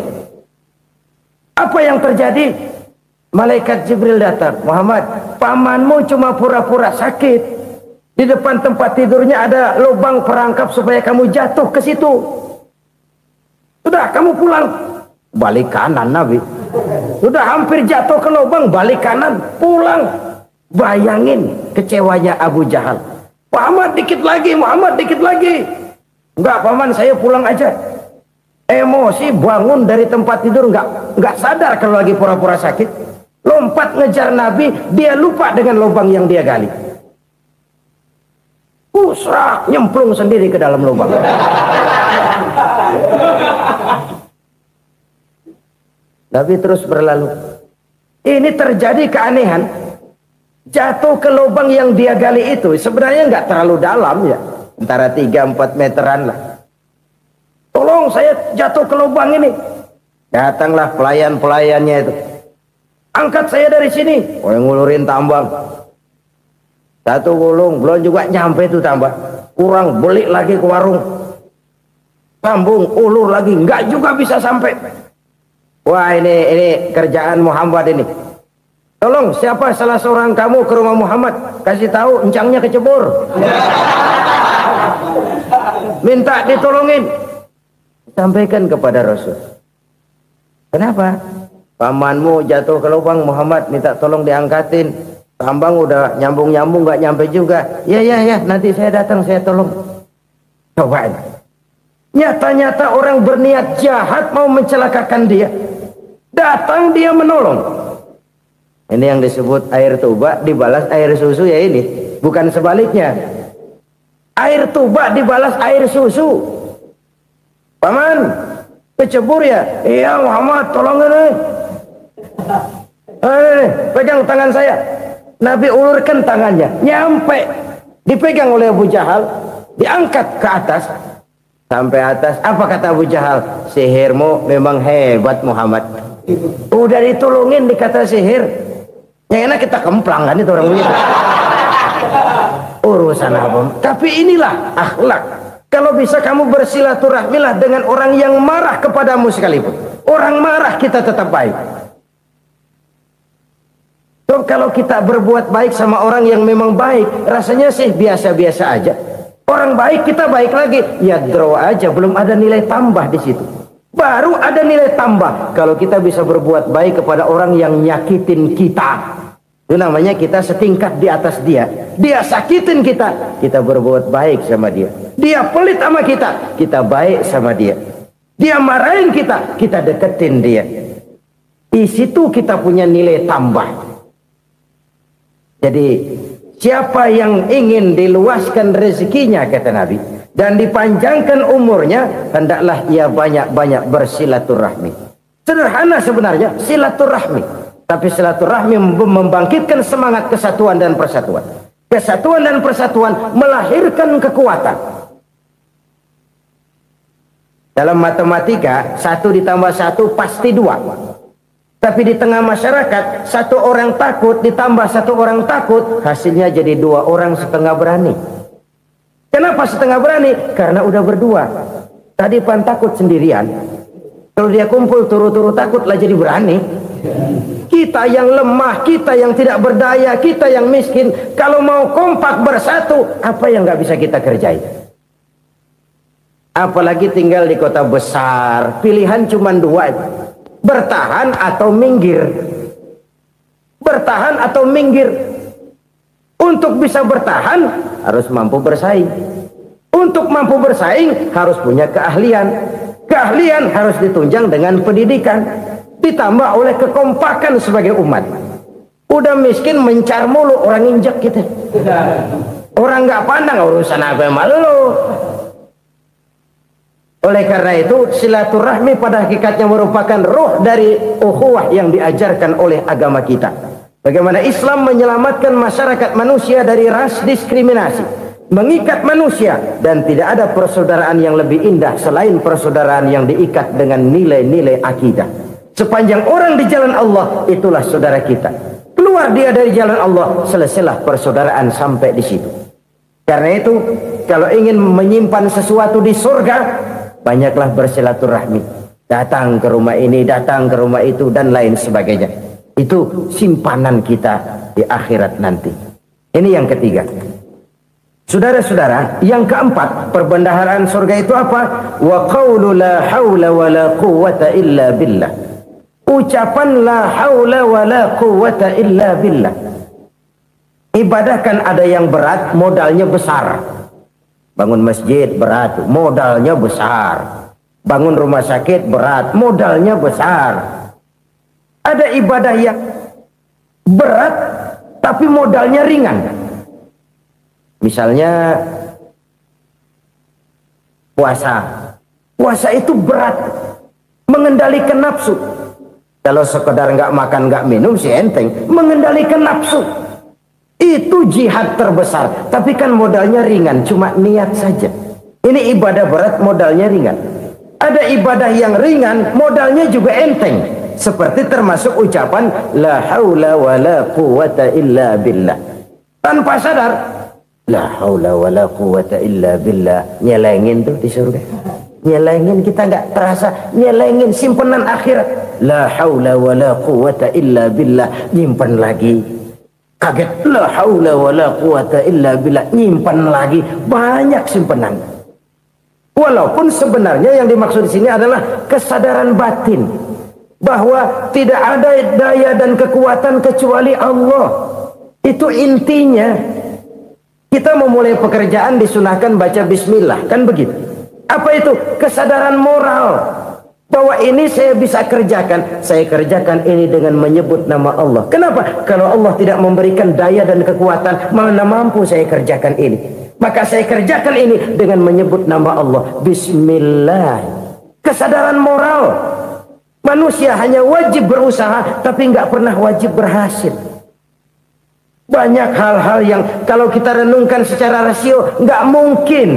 Apa yang terjadi? Malaikat Jibril datang. Muhammad, pamanmu cuma pura-pura sakit. Di depan tempat tidurnya ada lubang perangkap supaya kamu jatuh ke situ. Sudah, kamu pulang. Balik kanan Nabi. Sudah hampir jatuh ke lubang, balik kanan, pulang. Bayangin kecewanya Abu Jahal. Muhammad dikit lagi, Muhammad dikit lagi. Enggak paman, saya pulang aja. Emosi bangun dari tempat tidur, enggak sadar kalau lagi pura-pura sakit. Lompat ngejar Nabi, dia lupa dengan lubang yang dia gali. Usrak, nyemplung sendiri ke dalam lubang. Nabi terus berlalu. Ini terjadi keanehan. Jatuh ke lubang yang dia gali itu sebenarnya nggak terlalu dalam ya, antara 3-4 meteran lah. Tolong saya jatuh ke lubang ini. Datanglah pelayan-pelayannya itu. Angkat saya dari sini. Oh, yang ngulurin tambang. Satu gulung, belum juga nyampe itu tambah. Kurang, beli lagi ke warung. Sambung, ulur lagi, nggak juga bisa sampai. Wah, ini kerjaan Muhammad ini. Tolong, siapa salah seorang kamu ke rumah Muhammad, kasih tahu encangnya kecebur. Minta ditolongin. Sampaikan kepada Rasul. Kenapa? Pamanmu jatuh ke lubang, Muhammad minta tolong diangkatin. Tambang udah nyambung-nyambung nggak nyampe juga. Ya, nanti saya datang, saya tolong. Cobain. Nyata-nyata orang berniat jahat mau mencelakakan dia. Datang dia menolong. Ini yang disebut air tuba dibalas air susu ya ini. Bukan sebaliknya. Air tuba dibalas air susu. Paman, kecebur ya? Iya Muhammad, tolong ini. Pegang tangan saya. Nabi ulurkan tangannya. Nyampe. Dipegang oleh Abu Jahal. Diangkat ke atas. Sampai atas. Apa kata Abu Jahal? Sihirmu memang hebat Muhammad. Udah ditolongin dikata sihir. Yang enak kita kemplang kan itu orang begitu. Urusan apa? Tapi inilah akhlak. Kalau bisa kamu bersilaturahmilah dengan orang yang marah kepadamu sekalipun. Orang marah kita tetap baik. So, kalau kita berbuat baik sama orang yang memang baik, rasanya sih biasa-biasa aja. Orang baik kita baik lagi, ya draw aja, belum ada nilai tambah di situ. Baru ada nilai tambah kalau kita bisa berbuat baik kepada orang yang nyakitin kita. Itu namanya kita setingkat di atas dia. Dia sakitin kita, kita berbuat baik sama dia. Dia pelit sama kita, kita baik sama dia. Dia marahin kita, kita deketin dia. Di situ kita punya nilai tambah. Jadi siapa yang ingin diluaskan rezekinya kata Nabi dan dipanjangkan umurnya, hendaklah ia banyak-banyak bersilaturahmi. Sederhana sebenarnya silaturahmi, tapi silaturahmi membangkitkan semangat kesatuan dan persatuan. Kesatuan dan persatuan melahirkan kekuatan. Dalam matematika 1 ditambah 1 pasti 2. Tapi di tengah masyarakat 1 orang takut ditambah 1 orang takut, hasilnya jadi 2 orang setengah berani. Kenapa setengah berani? Karena udah berdua. Tadi pan takut sendirian. Kalau dia kumpul turu-turu takutlah jadi berani. Kita yang lemah, kita yang tidak berdaya, kita yang miskin, kalau mau kompak bersatu, apa yang nggak bisa kita kerjain? Apalagi tinggal di kota besar, pilihan cuma 2. Bertahan atau minggir. Bertahan atau minggir. Untuk bisa bertahan harus mampu bersaing. Untuk mampu bersaing harus punya keahlian. Keahlian harus ditunjang dengan pendidikan, ditambah oleh kekompakan sebagai umat. Udah miskin mencar mulu, orang injak kita. Orang nggak pandang urusan apa malu. Oleh karena itu silaturahmi pada hakikatnya merupakan roh dari ukhuwah yang diajarkan oleh agama kita. Bagaimana Islam menyelamatkan masyarakat manusia dari ras diskriminasi, mengikat manusia, dan tidak ada persaudaraan yang lebih indah selain persaudaraan yang diikat dengan nilai-nilai akidah. Sepanjang orang di jalan Allah, itulah saudara kita. Keluar dia dari jalan Allah, selesailah persaudaraan sampai di situ. Karena itu, kalau ingin menyimpan sesuatu di surga, banyaklah bersilaturahmi. Datang ke rumah ini, datang ke rumah itu, dan lain sebagainya. Itu simpanan kita di akhirat nanti. Ini yang ketiga. Saudara-saudara, yang keempat, perbendaharaan surga itu apa? Wa qawlu la hawla wa la quwwata illa billah. Ucapan la hawla wa la quwwata illa billah. Ibadah kan ada yang berat, modalnya besar. Bangun masjid berat, modalnya besar. Bangun rumah sakit berat, modalnya besar. Ada ibadah yang berat tapi modalnya ringan. Misalnya puasa. Puasa itu berat, mengendalikan nafsu. Kalau sekedar nggak makan nggak minum sih enteng, mengendalikan nafsu. Itu jihad terbesar, tapi kan modalnya ringan, cuma niat saja. Ini ibadah berat, modalnya ringan. Ada ibadah yang ringan, modalnya juga enteng. Seperti termasuk ucapan la haula wa la quwwata illa billah. Tanpa sadar, la haula wa la quwwata illa billah. Nyelengin tuh di surga. Nyelengin, kita nggak terasa, nyelengin simpenan akhirat. La haula wa la quwwata illa billah, nyimpen lagi. Kaget, la haula wa la quwata illa billah, nyimpan lagi, banyak simpenan. Walaupun sebenarnya yang dimaksud di sini adalah kesadaran batin bahwa tidak ada daya dan kekuatan kecuali Allah. Itu intinya. Kita memulai pekerjaan disunahkan baca bismillah, kan begitu. Apa itu? Kesadaran moral Bahwa ini saya bisa kerjakan. Saya kerjakan ini dengan menyebut nama Allah. Kenapa? Kalau Allah tidak memberikan daya dan kekuatan, mana mampu saya kerjakan ini. Maka saya kerjakan ini dengan menyebut nama Allah. Bismillah. Kesadaran moral. Manusia hanya wajib berusaha, tapi nggak pernah wajib berhasil. Banyak hal-hal yang kalau kita renungkan secara rasio nggak mungkin,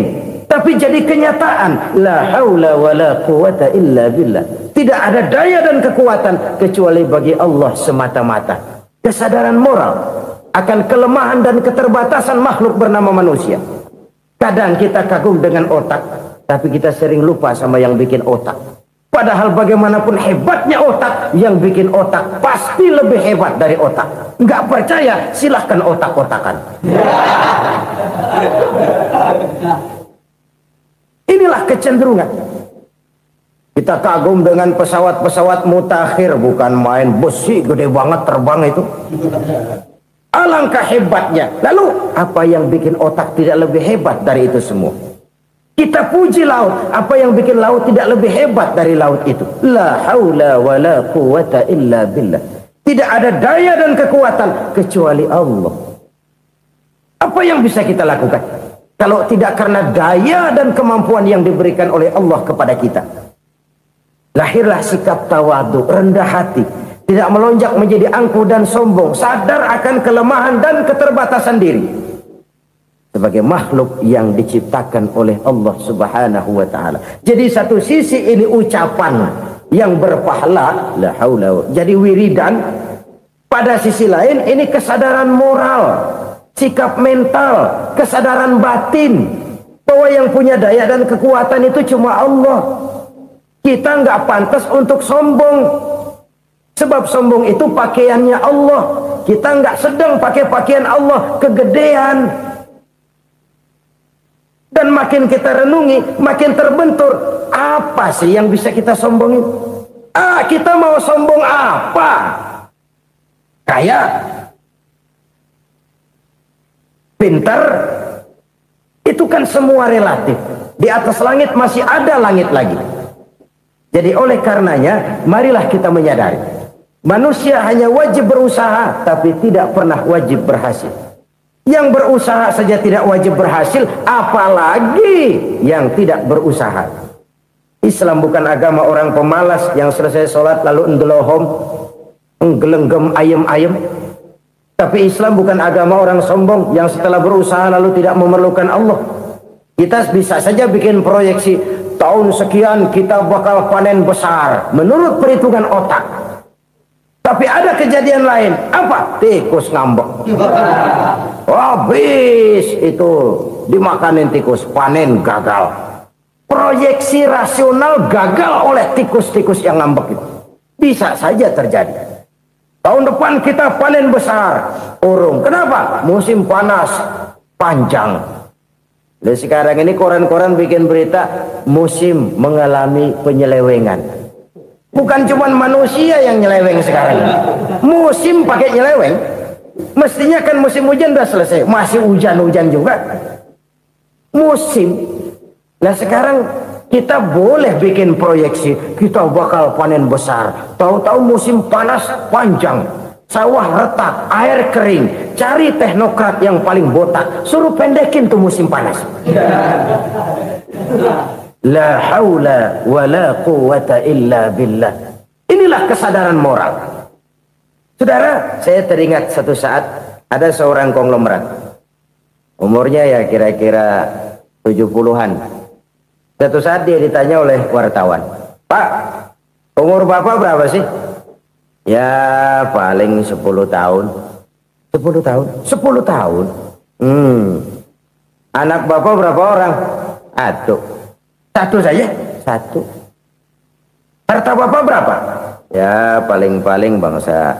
tapi jadi kenyataan. La haula wala quwata illa billah. Tidak ada daya dan kekuatan kecuali bagi Allah semata-mata. Kesadaran moral akan kelemahan dan keterbatasan makhluk bernama manusia. Kadang kita kagum dengan otak, tapi kita sering lupa sama yang bikin otak. Padahal bagaimanapun hebatnya otak, yang bikin otak pasti lebih hebat dari otak. Nggak percaya, silahkan otak-otakan. Inilah kecenderungan. Kita kagum dengan pesawat-pesawat mutakhir, bukan main, besi gede banget terbang itu. Alangkah hebatnya. Lalu apa yang bikin otak tidak lebih hebat dari itu semua? Kita puji laut. Apa yang bikin laut tidak lebih hebat dari laut itu? La haula wa la quwata illa billah. Tidak ada daya dan kekuatan kecuali Allah. Apa yang bisa kita lakukan kalau tidak karena daya dan kemampuan yang diberikan oleh Allah kepada kita? Lahirlah sikap tawadu, rendah hati, tidak melonjak menjadi angkuh dan sombong, sadar akan kelemahan dan keterbatasan diri sebagai makhluk yang diciptakan oleh Allah Subhanahu wa taala. Jadi satu sisi ini ucapan yang berpahala, la haula, jadi wiridan. Pada sisi lain ini kesadaran moral, sikap mental, kesadaran batin bahwa yang punya daya dan kekuatan itu cuma Allah. Kita nggak pantas untuk sombong, sebab sombong itu pakaiannya Allah. Kita nggak sedang pakai pakaian Allah, kegedean. Dan makin kita renungi, makin terbentur. Apa sih yang bisa kita sombongin? Kita mau sombong apa? Kaya, pintar, itu kan semua relatif. Di atas langit masih ada langit lagi. Jadi oleh karenanya, marilah kita menyadari, manusia hanya wajib berusaha, tapi tidak pernah wajib berhasil. Yang berusaha saja tidak wajib berhasil, apalagi yang tidak berusaha. Islam bukan agama orang pemalas yang selesai sholat lalu ngelohom, nggelenggem ayem-ayem. Tapi Islam bukan agama orang sombong yang setelah berusaha lalu tidak memerlukan Allah. Kita bisa saja bikin proyeksi, tahun sekian kita bakal panen besar menurut perhitungan otak. Tapi ada kejadian lain. Apa? Tikus ngambek. Habis itu dimakanin tikus, panen gagal. Proyeksi rasional gagal oleh tikus-tikus yang ngambek itu. Bisa saja terjadi. Tahun depan kita panen besar, urung. Kenapa? Musim panas panjang. Dan sekarang ini koran-koran bikin berita musim mengalami penyelewengan. Bukan cuma manusia yang nyeleweng sekarang. Musim pakai nyeleweng. Mestinya kan musim hujan udah selesai, masih hujan-hujan juga. Musim. Nah sekarang kita boleh bikin proyeksi, kita bakal panen besar. Tahu-tahu musim panas panjang, sawah retak, air kering. Cari teknokrat yang paling botak, suruh pendekin tuh musim panas. La haula wa la quwata illa billah. Inilah kesadaran moral. Saudara, saya teringat satu saat ada seorang konglomerat. Umurnya ya kira-kira 70-an. Satu saat dia ditanya oleh wartawan, "Pak, umur Bapak berapa sih?" "Ya paling 10 tahun." 10 tahun? 10 tahun? Anak Bapak berapa orang? Satu saja? Satu. Harta Bapak berapa? Ya paling-paling bangsa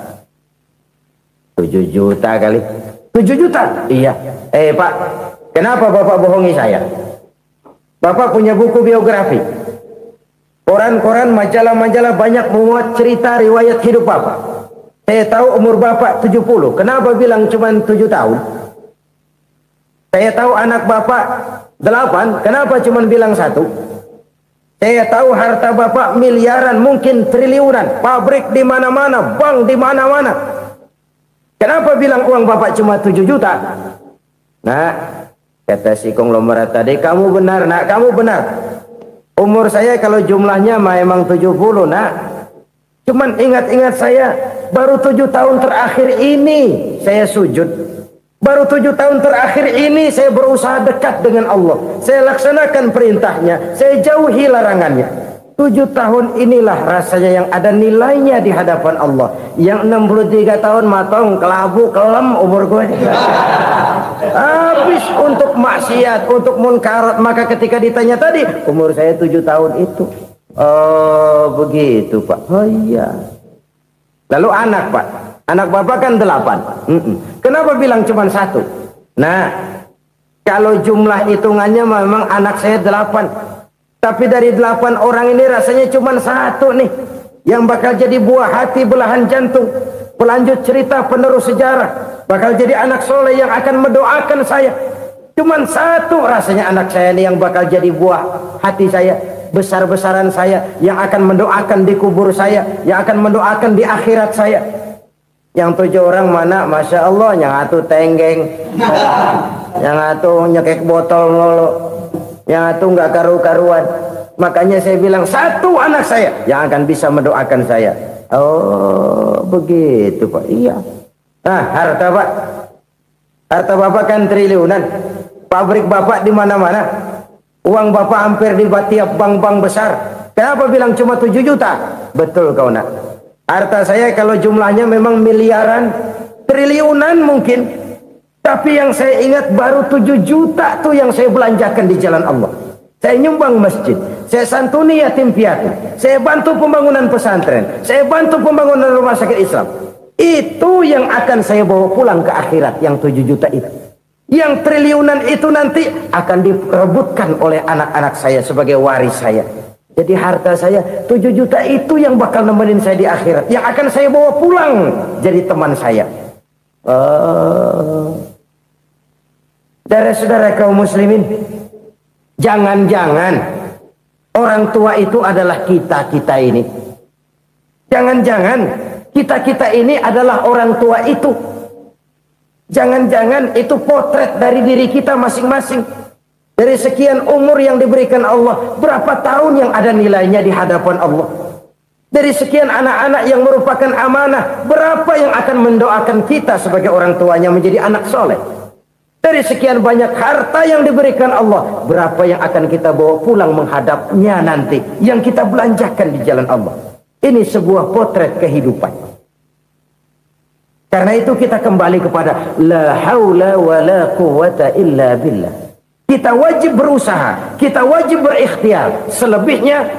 7 juta kali. 7 juta? Iya. Pak, kenapa Bapak bohongi saya? Bapak punya buku biografi. Koran-koran, majalah-majalah banyak memuat cerita riwayat hidup Bapak. Saya tahu umur Bapak 70. Kenapa bilang cuma 7 tahun? Saya tahu anak Bapak 8. Kenapa cuma bilang 1? Saya tahu harta bapak miliaran, mungkin triliunan, pabrik di mana-mana, bank di mana-mana. Kenapa bilang uang bapak cuma 7 juta? Nah, kata si konglomerat tadi, kamu benar nak, kamu benar. Umur saya kalau jumlahnya memang 70 nak. Cuman ingat-ingat saya, baru 7 tahun terakhir ini saya sujud. Baru 7 tahun terakhir ini saya berusaha dekat dengan Allah. Saya laksanakan perintahnya, saya jauhi larangannya. 7 tahun inilah rasanya yang ada nilainya di hadapan Allah. Yang 63 tahun matong, kelabu, kelem umur gue. Habis untuk maksiat, untuk munkarat. Maka ketika ditanya tadi, umur saya 7 tahun itu. Oh begitu Pak. Oh iya. Lalu anak Pak. Anak bapak kan 8. Kenapa bilang cuma 1? Nah, kalau jumlah hitungannya memang anak saya 8. Tapi dari 8 orang ini rasanya cuma 1 nih. Yang bakal jadi buah hati, belahan jantung. Pelanjut cerita, penerus sejarah. Bakal jadi anak soleh yang akan mendoakan saya. Cuma 1 rasanya anak saya ini yang bakal jadi buah hati saya. Besar-besaran saya. Yang akan mendoakan di kubur saya. Yang akan mendoakan di akhirat saya. Yang 7 orang mana? Masya Allah, yang atu tenggeng, yang atu nyekek botol mulu, yang atu nggak karu-karuan. Makanya saya bilang 1 anak saya yang akan bisa mendoakan saya. Oh begitu Pak. Iya. Nah harta Pak, harta bapak kan triliunan, pabrik bapak di mana-mana, uang bapak hampir di tiap bank-bank besar. Kenapa bilang cuma 7 juta? Betul kau nak. Harta saya kalau jumlahnya memang miliaran, triliunan mungkin. Tapi yang saya ingat baru 7 juta tuh yang saya belanjakan di jalan Allah. Saya nyumbang masjid, saya santuni yatim piatu, saya bantu pembangunan pesantren, saya bantu pembangunan rumah sakit Islam. Itu yang akan saya bawa pulang ke akhirat, yang 7 juta itu. Yang triliunan itu nanti akan diperebutkan oleh anak-anak saya sebagai waris saya. Jadi harta saya 7 juta itu yang bakal nemenin saya di akhirat. Yang akan saya bawa pulang jadi teman saya. Saudara-saudara kaum muslimin, jangan-jangan orang tua itu adalah kita-kita ini. Jangan-jangan kita-kita ini adalah orang tua itu. Jangan-jangan itu potret dari diri kita masing-masing. Dari sekian umur yang diberikan Allah, berapa tahun yang ada nilainya di hadapan Allah? Dari sekian anak-anak yang merupakan amanah, berapa yang akan mendoakan kita sebagai orang tuanya menjadi anak soleh? Dari sekian banyak harta yang diberikan Allah, berapa yang akan kita bawa pulang menghadapnya nanti, yang kita belanjakan di jalan Allah? Ini sebuah potret kehidupan. Karena itu kita kembali kepada la haula wa la quwata illa billah. Kita wajib berusaha, kita wajib berikhtiar. Selebihnya,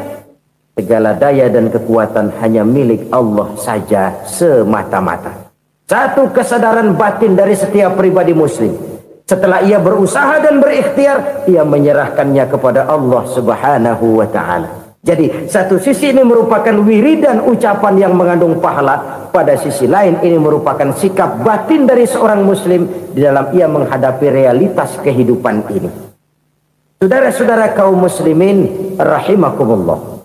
segala daya dan kekuatan hanya milik Allah saja semata-mata. Satu kesadaran batin dari setiap pribadi muslim. Setelah ia berusaha dan berikhtiar, ia menyerahkannya kepada Allah Subhanahu wa ta'ala. Jadi, satu sisi ini merupakan wiridan ucapan yang mengandung pahala. Pada sisi lain, ini merupakan sikap batin dari seorang muslim di dalam ia menghadapi realitas kehidupan ini. Saudara-saudara kaum muslimin rahimakumullah.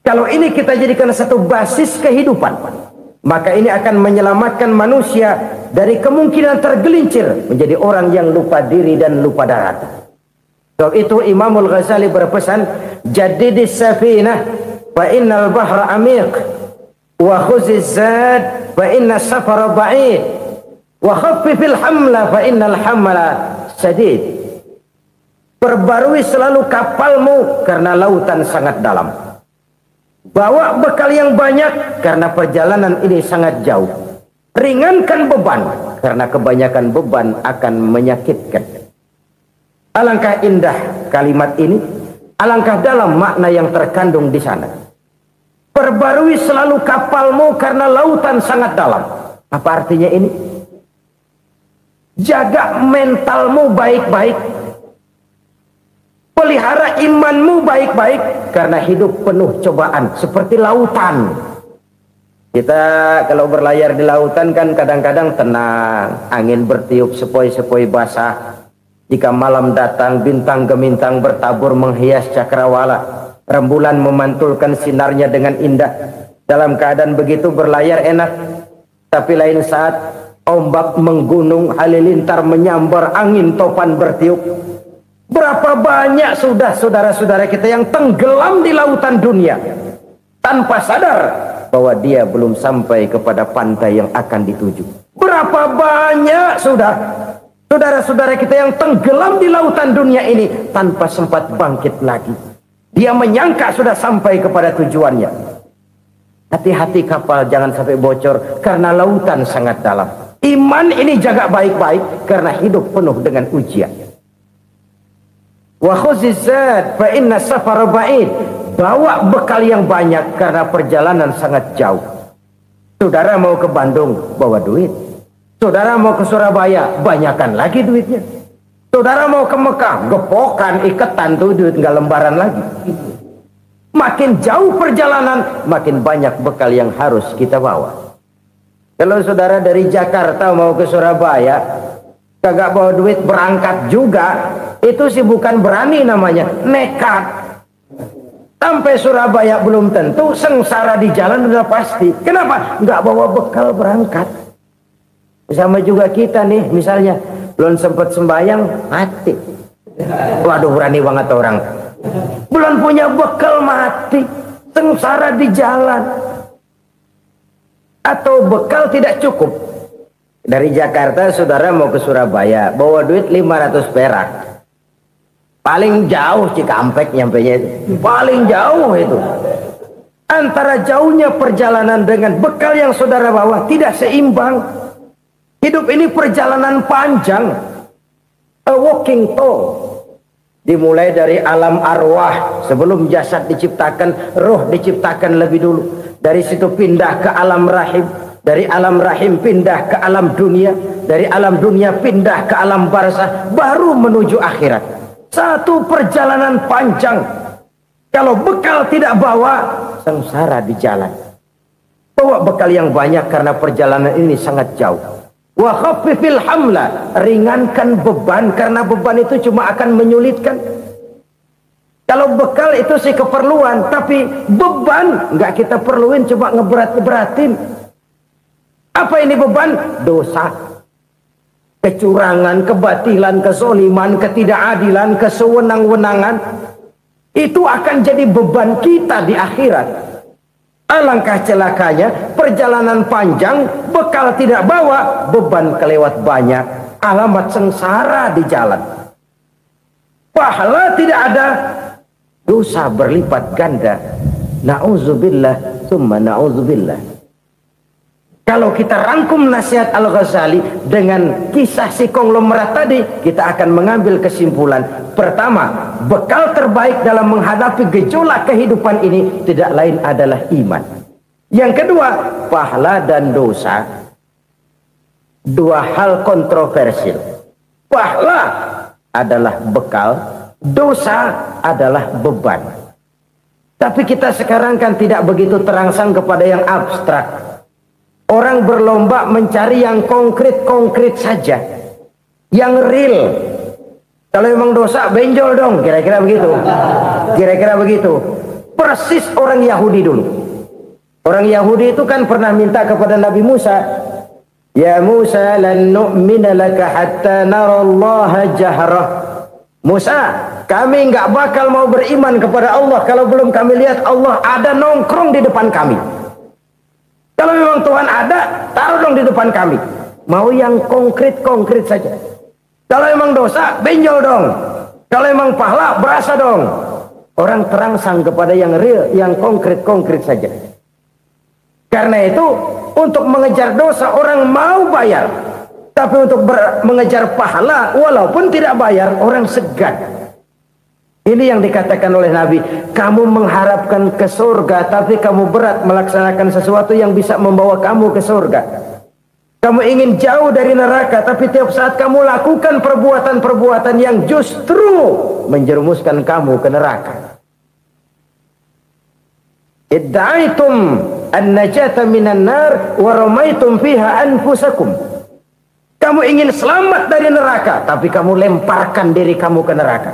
Kalau ini kita jadikan satu basis kehidupan, maka ini akan menyelamatkan manusia dari kemungkinan tergelincir menjadi orang yang lupa diri dan lupa darat. Sebab itu Imamul Ghazali berpesan, jadidis safinah fa innal bahra amiq wa khuziz zad fa inna safara ba'id wa khaffifil hamla fa innal hamla sadid. Perbarui selalu kapalmu karena lautan sangat dalam. Bawa bekal yang banyak karena perjalanan ini sangat jauh. Ringankan beban karena kebanyakan beban akan menyakitkan. Alangkah indah kalimat ini, alangkah dalam makna yang terkandung di sana. Perbarui selalu kapalmu karena lautan sangat dalam. Apa artinya ini? Jaga mentalmu baik-baik. Pelihara imanmu baik-baik karena hidup penuh cobaan seperti lautan. Kita kalau berlayar di lautan kan kadang-kadang tenang, angin bertiup sepoi-sepoi basah. Jika malam datang bintang gemintang bertabur menghias cakrawala. Rembulan memantulkan sinarnya dengan indah. Dalam keadaan begitu berlayar enak. Tapi lain saat ombak menggunung, halilintar menyambar, angin topan bertiup. Berapa banyak sudah saudara-saudara kita yang tenggelam di lautan dunia tanpa sadar bahwa dia belum sampai kepada pantai yang akan dituju. Berapa banyak sudah saudara-saudara kita yang tenggelam di lautan dunia ini tanpa sempat bangkit lagi. Dia menyangka sudah sampai kepada tujuannya. Hati-hati kapal jangan sampai bocor karena lautan sangat dalam. Iman ini jaga baik-baik karena hidup penuh dengan ujian. Wa khuzizat fa inna safara ba'id. Bawa bekal yang banyak karena perjalanan sangat jauh. Saudara mau ke Bandung, bawa duit. Saudara mau ke Surabaya, banyakan lagi duitnya. Saudara mau ke Mekah, gepokan, iketan tuh duit nggak lembaran lagi. Makin jauh perjalanan, makin banyak bekal yang harus kita bawa. Kalau saudara dari Jakarta mau ke Surabaya, kagak bawa duit berangkat juga, itu sih bukan berani namanya, nekat. Sampai Surabaya belum tentu, sengsara di jalan udah pasti. Kenapa? Nggak bawa bekal berangkat. Sama juga kita nih, misalnya belum sempat sembahyang, mati. Waduh, berani banget orang. Belum punya bekal, mati. Sengsara di jalan. Atau bekal tidak cukup. Dari Jakarta saudara mau ke Surabaya, bawa duit 500 perak. Paling jauh Cikampek nyampenya itu. Paling jauh itu. Antara jauhnya perjalanan dengan bekal yang saudara bawa tidak seimbang. Hidup ini perjalanan panjang. A walking tour. Dimulai dari alam arwah. Sebelum jasad diciptakan, roh diciptakan lebih dulu. Dari situ pindah ke alam rahim. Dari alam rahim pindah ke alam dunia. Dari alam dunia pindah ke alam barzah. Baru menuju akhirat. Satu perjalanan panjang. Kalau bekal tidak bawa, sengsara di jalan. Bawa bekal yang banyak karena perjalanan ini sangat jauh. Wa khaffifil hamla, ringankan beban karena beban itu cuma akan menyulitkan. Kalau bekal itu sih keperluan, tapi beban nggak kita perluin, cuma ngeberat-beratin. Apa ini beban? Dosa, kecurangan, kebatilan, kezoliman, ketidakadilan, kesewenang-wenangan. Itu akan jadi beban kita di akhirat. Alangkah celakanya, perjalanan panjang, bekal tidak bawa, beban kelewat banyak, alamat sengsara di jalan. Pahala tidak ada, dosa berlipat ganda. Na'udzubillah, summa na'udzubillah. Kalau kita rangkum nasihat Al-Ghazali dengan kisah si konglomerat tadi, kita akan mengambil kesimpulan. Pertama, bekal terbaik dalam menghadapi gejolak kehidupan ini tidak lain adalah iman. Yang kedua, pahala dan dosa. Dua hal kontroversial. Pahala adalah bekal, dosa adalah beban. Tapi kita sekarang kan tidak begitu terangsang kepada yang abstrak. Orang berlomba mencari yang konkret-konkret saja. Yang real. Kalau memang dosa, benjol dong. Kira-kira begitu. Kira-kira begitu. Persis orang Yahudi dulu. Orang Yahudi itu kan pernah minta kepada Nabi Musa. Ya Musa, lan nu'mina laka hatta narallaha jahrah. Musa, kami nggak bakal mau beriman kepada Allah kalau belum kami lihat Allah ada nongkrong di depan kami. Kalau memang Tuhan ada, taruh dong di depan kami. Mau yang konkret-konkret saja. Kalau memang dosa, benjol dong. Kalau memang pahala, berasa dong. Orang terangsang kepada yang real, yang konkret-konkret saja. Karena itu, untuk mengejar dosa, orang mau bayar. Tapi untuk mengejar pahala, walaupun tidak bayar, orang segan. Ini yang dikatakan oleh Nabi, kamu mengharapkan ke surga, tapi kamu berat melaksanakan sesuatu yang bisa membawa kamu ke surga. Kamu ingin jauh dari neraka, tapi tiap saat kamu lakukan perbuatan-perbuatan yang justru menjerumuskan kamu ke neraka. Idda'aitum an-najata minan nar wa ramaitum fiha anfusakum. Kamu ingin selamat dari neraka, tapi kamu lemparkan diri kamu ke neraka.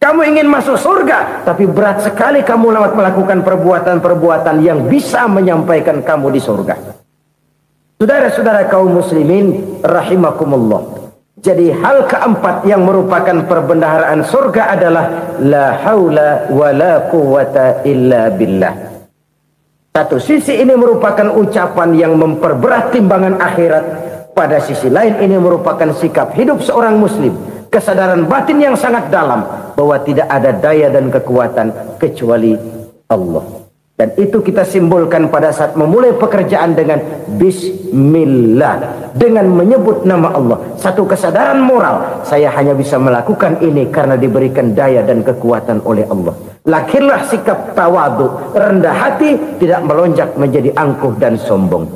Kamu ingin masuk surga, tapi berat sekali kamu melakukan perbuatan-perbuatan yang bisa menyampaikan kamu di surga. Saudara-saudara kaum muslimin rahimakumullah. Jadi hal keempat yang merupakan perbendaharaan surga adalah la haula wa la quwwata illa billah. Satu sisi ini merupakan ucapan yang memperberat timbangan akhirat. Pada sisi lain ini merupakan sikap hidup seorang muslim. Kesadaran batin yang sangat dalam bahwa tidak ada daya dan kekuatan kecuali Allah. Dan itu kita simbolkan pada saat memulai pekerjaan dengan bismillah, dengan menyebut nama Allah. Satu kesadaran moral, saya hanya bisa melakukan ini karena diberikan daya dan kekuatan oleh Allah. Lahirlah sikap tawadu, rendah hati, tidak melonjak menjadi angkuh dan sombong.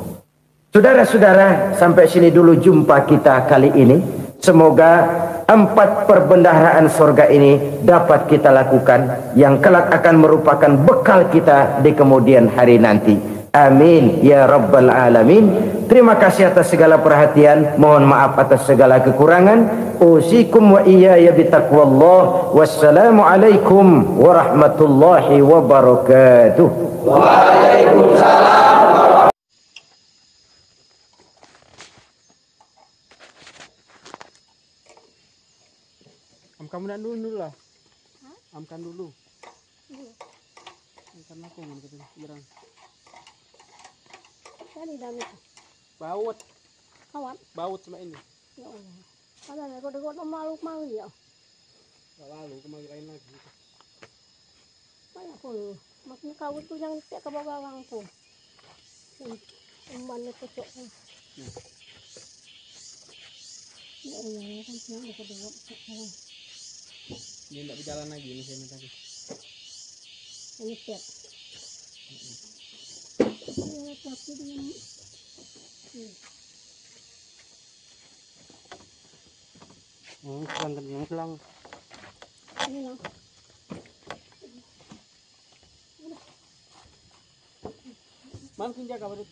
Saudara-saudara, sampai sini dulu jumpa kita kali ini. Semoga 4 perbendaharaan surga ini dapat kita lakukan, yang kelak akan merupakan bekal kita di kemudian hari nanti. Amin ya rabbal alamin. Terima kasih atas segala perhatian. Mohon maaf atas segala kekurangan. Usikum wa iyaya bitaqwallah. Wassalamualaikum warahmatullahi wabarakatuh. Waalaikumsalam. Kamu nak dulu lah. Amkan dulu. Amkan aku ngan kita jarang. Tadi dah ni. Baut. Kawan. Baut sama ini. Ya Allah. Ada ni kau malu ya. Tak lalu kemari lain lagi. Banyak pun. Makin kau tu yang tak ke bawah aku. Umban ni kocok. Ya Allah, kan siang dah kedua. Ini tak berjalan lagi ini saya tadi. Ini siap. Ya, tapi dengan Selang. ini lah. Mana kinjak apa tu?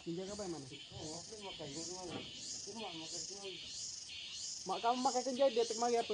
Kinjak apa yang mana? Oh, aku makan itu mana? Cuma makan itu. Mak kamu makan kinjak dia tak mari apa?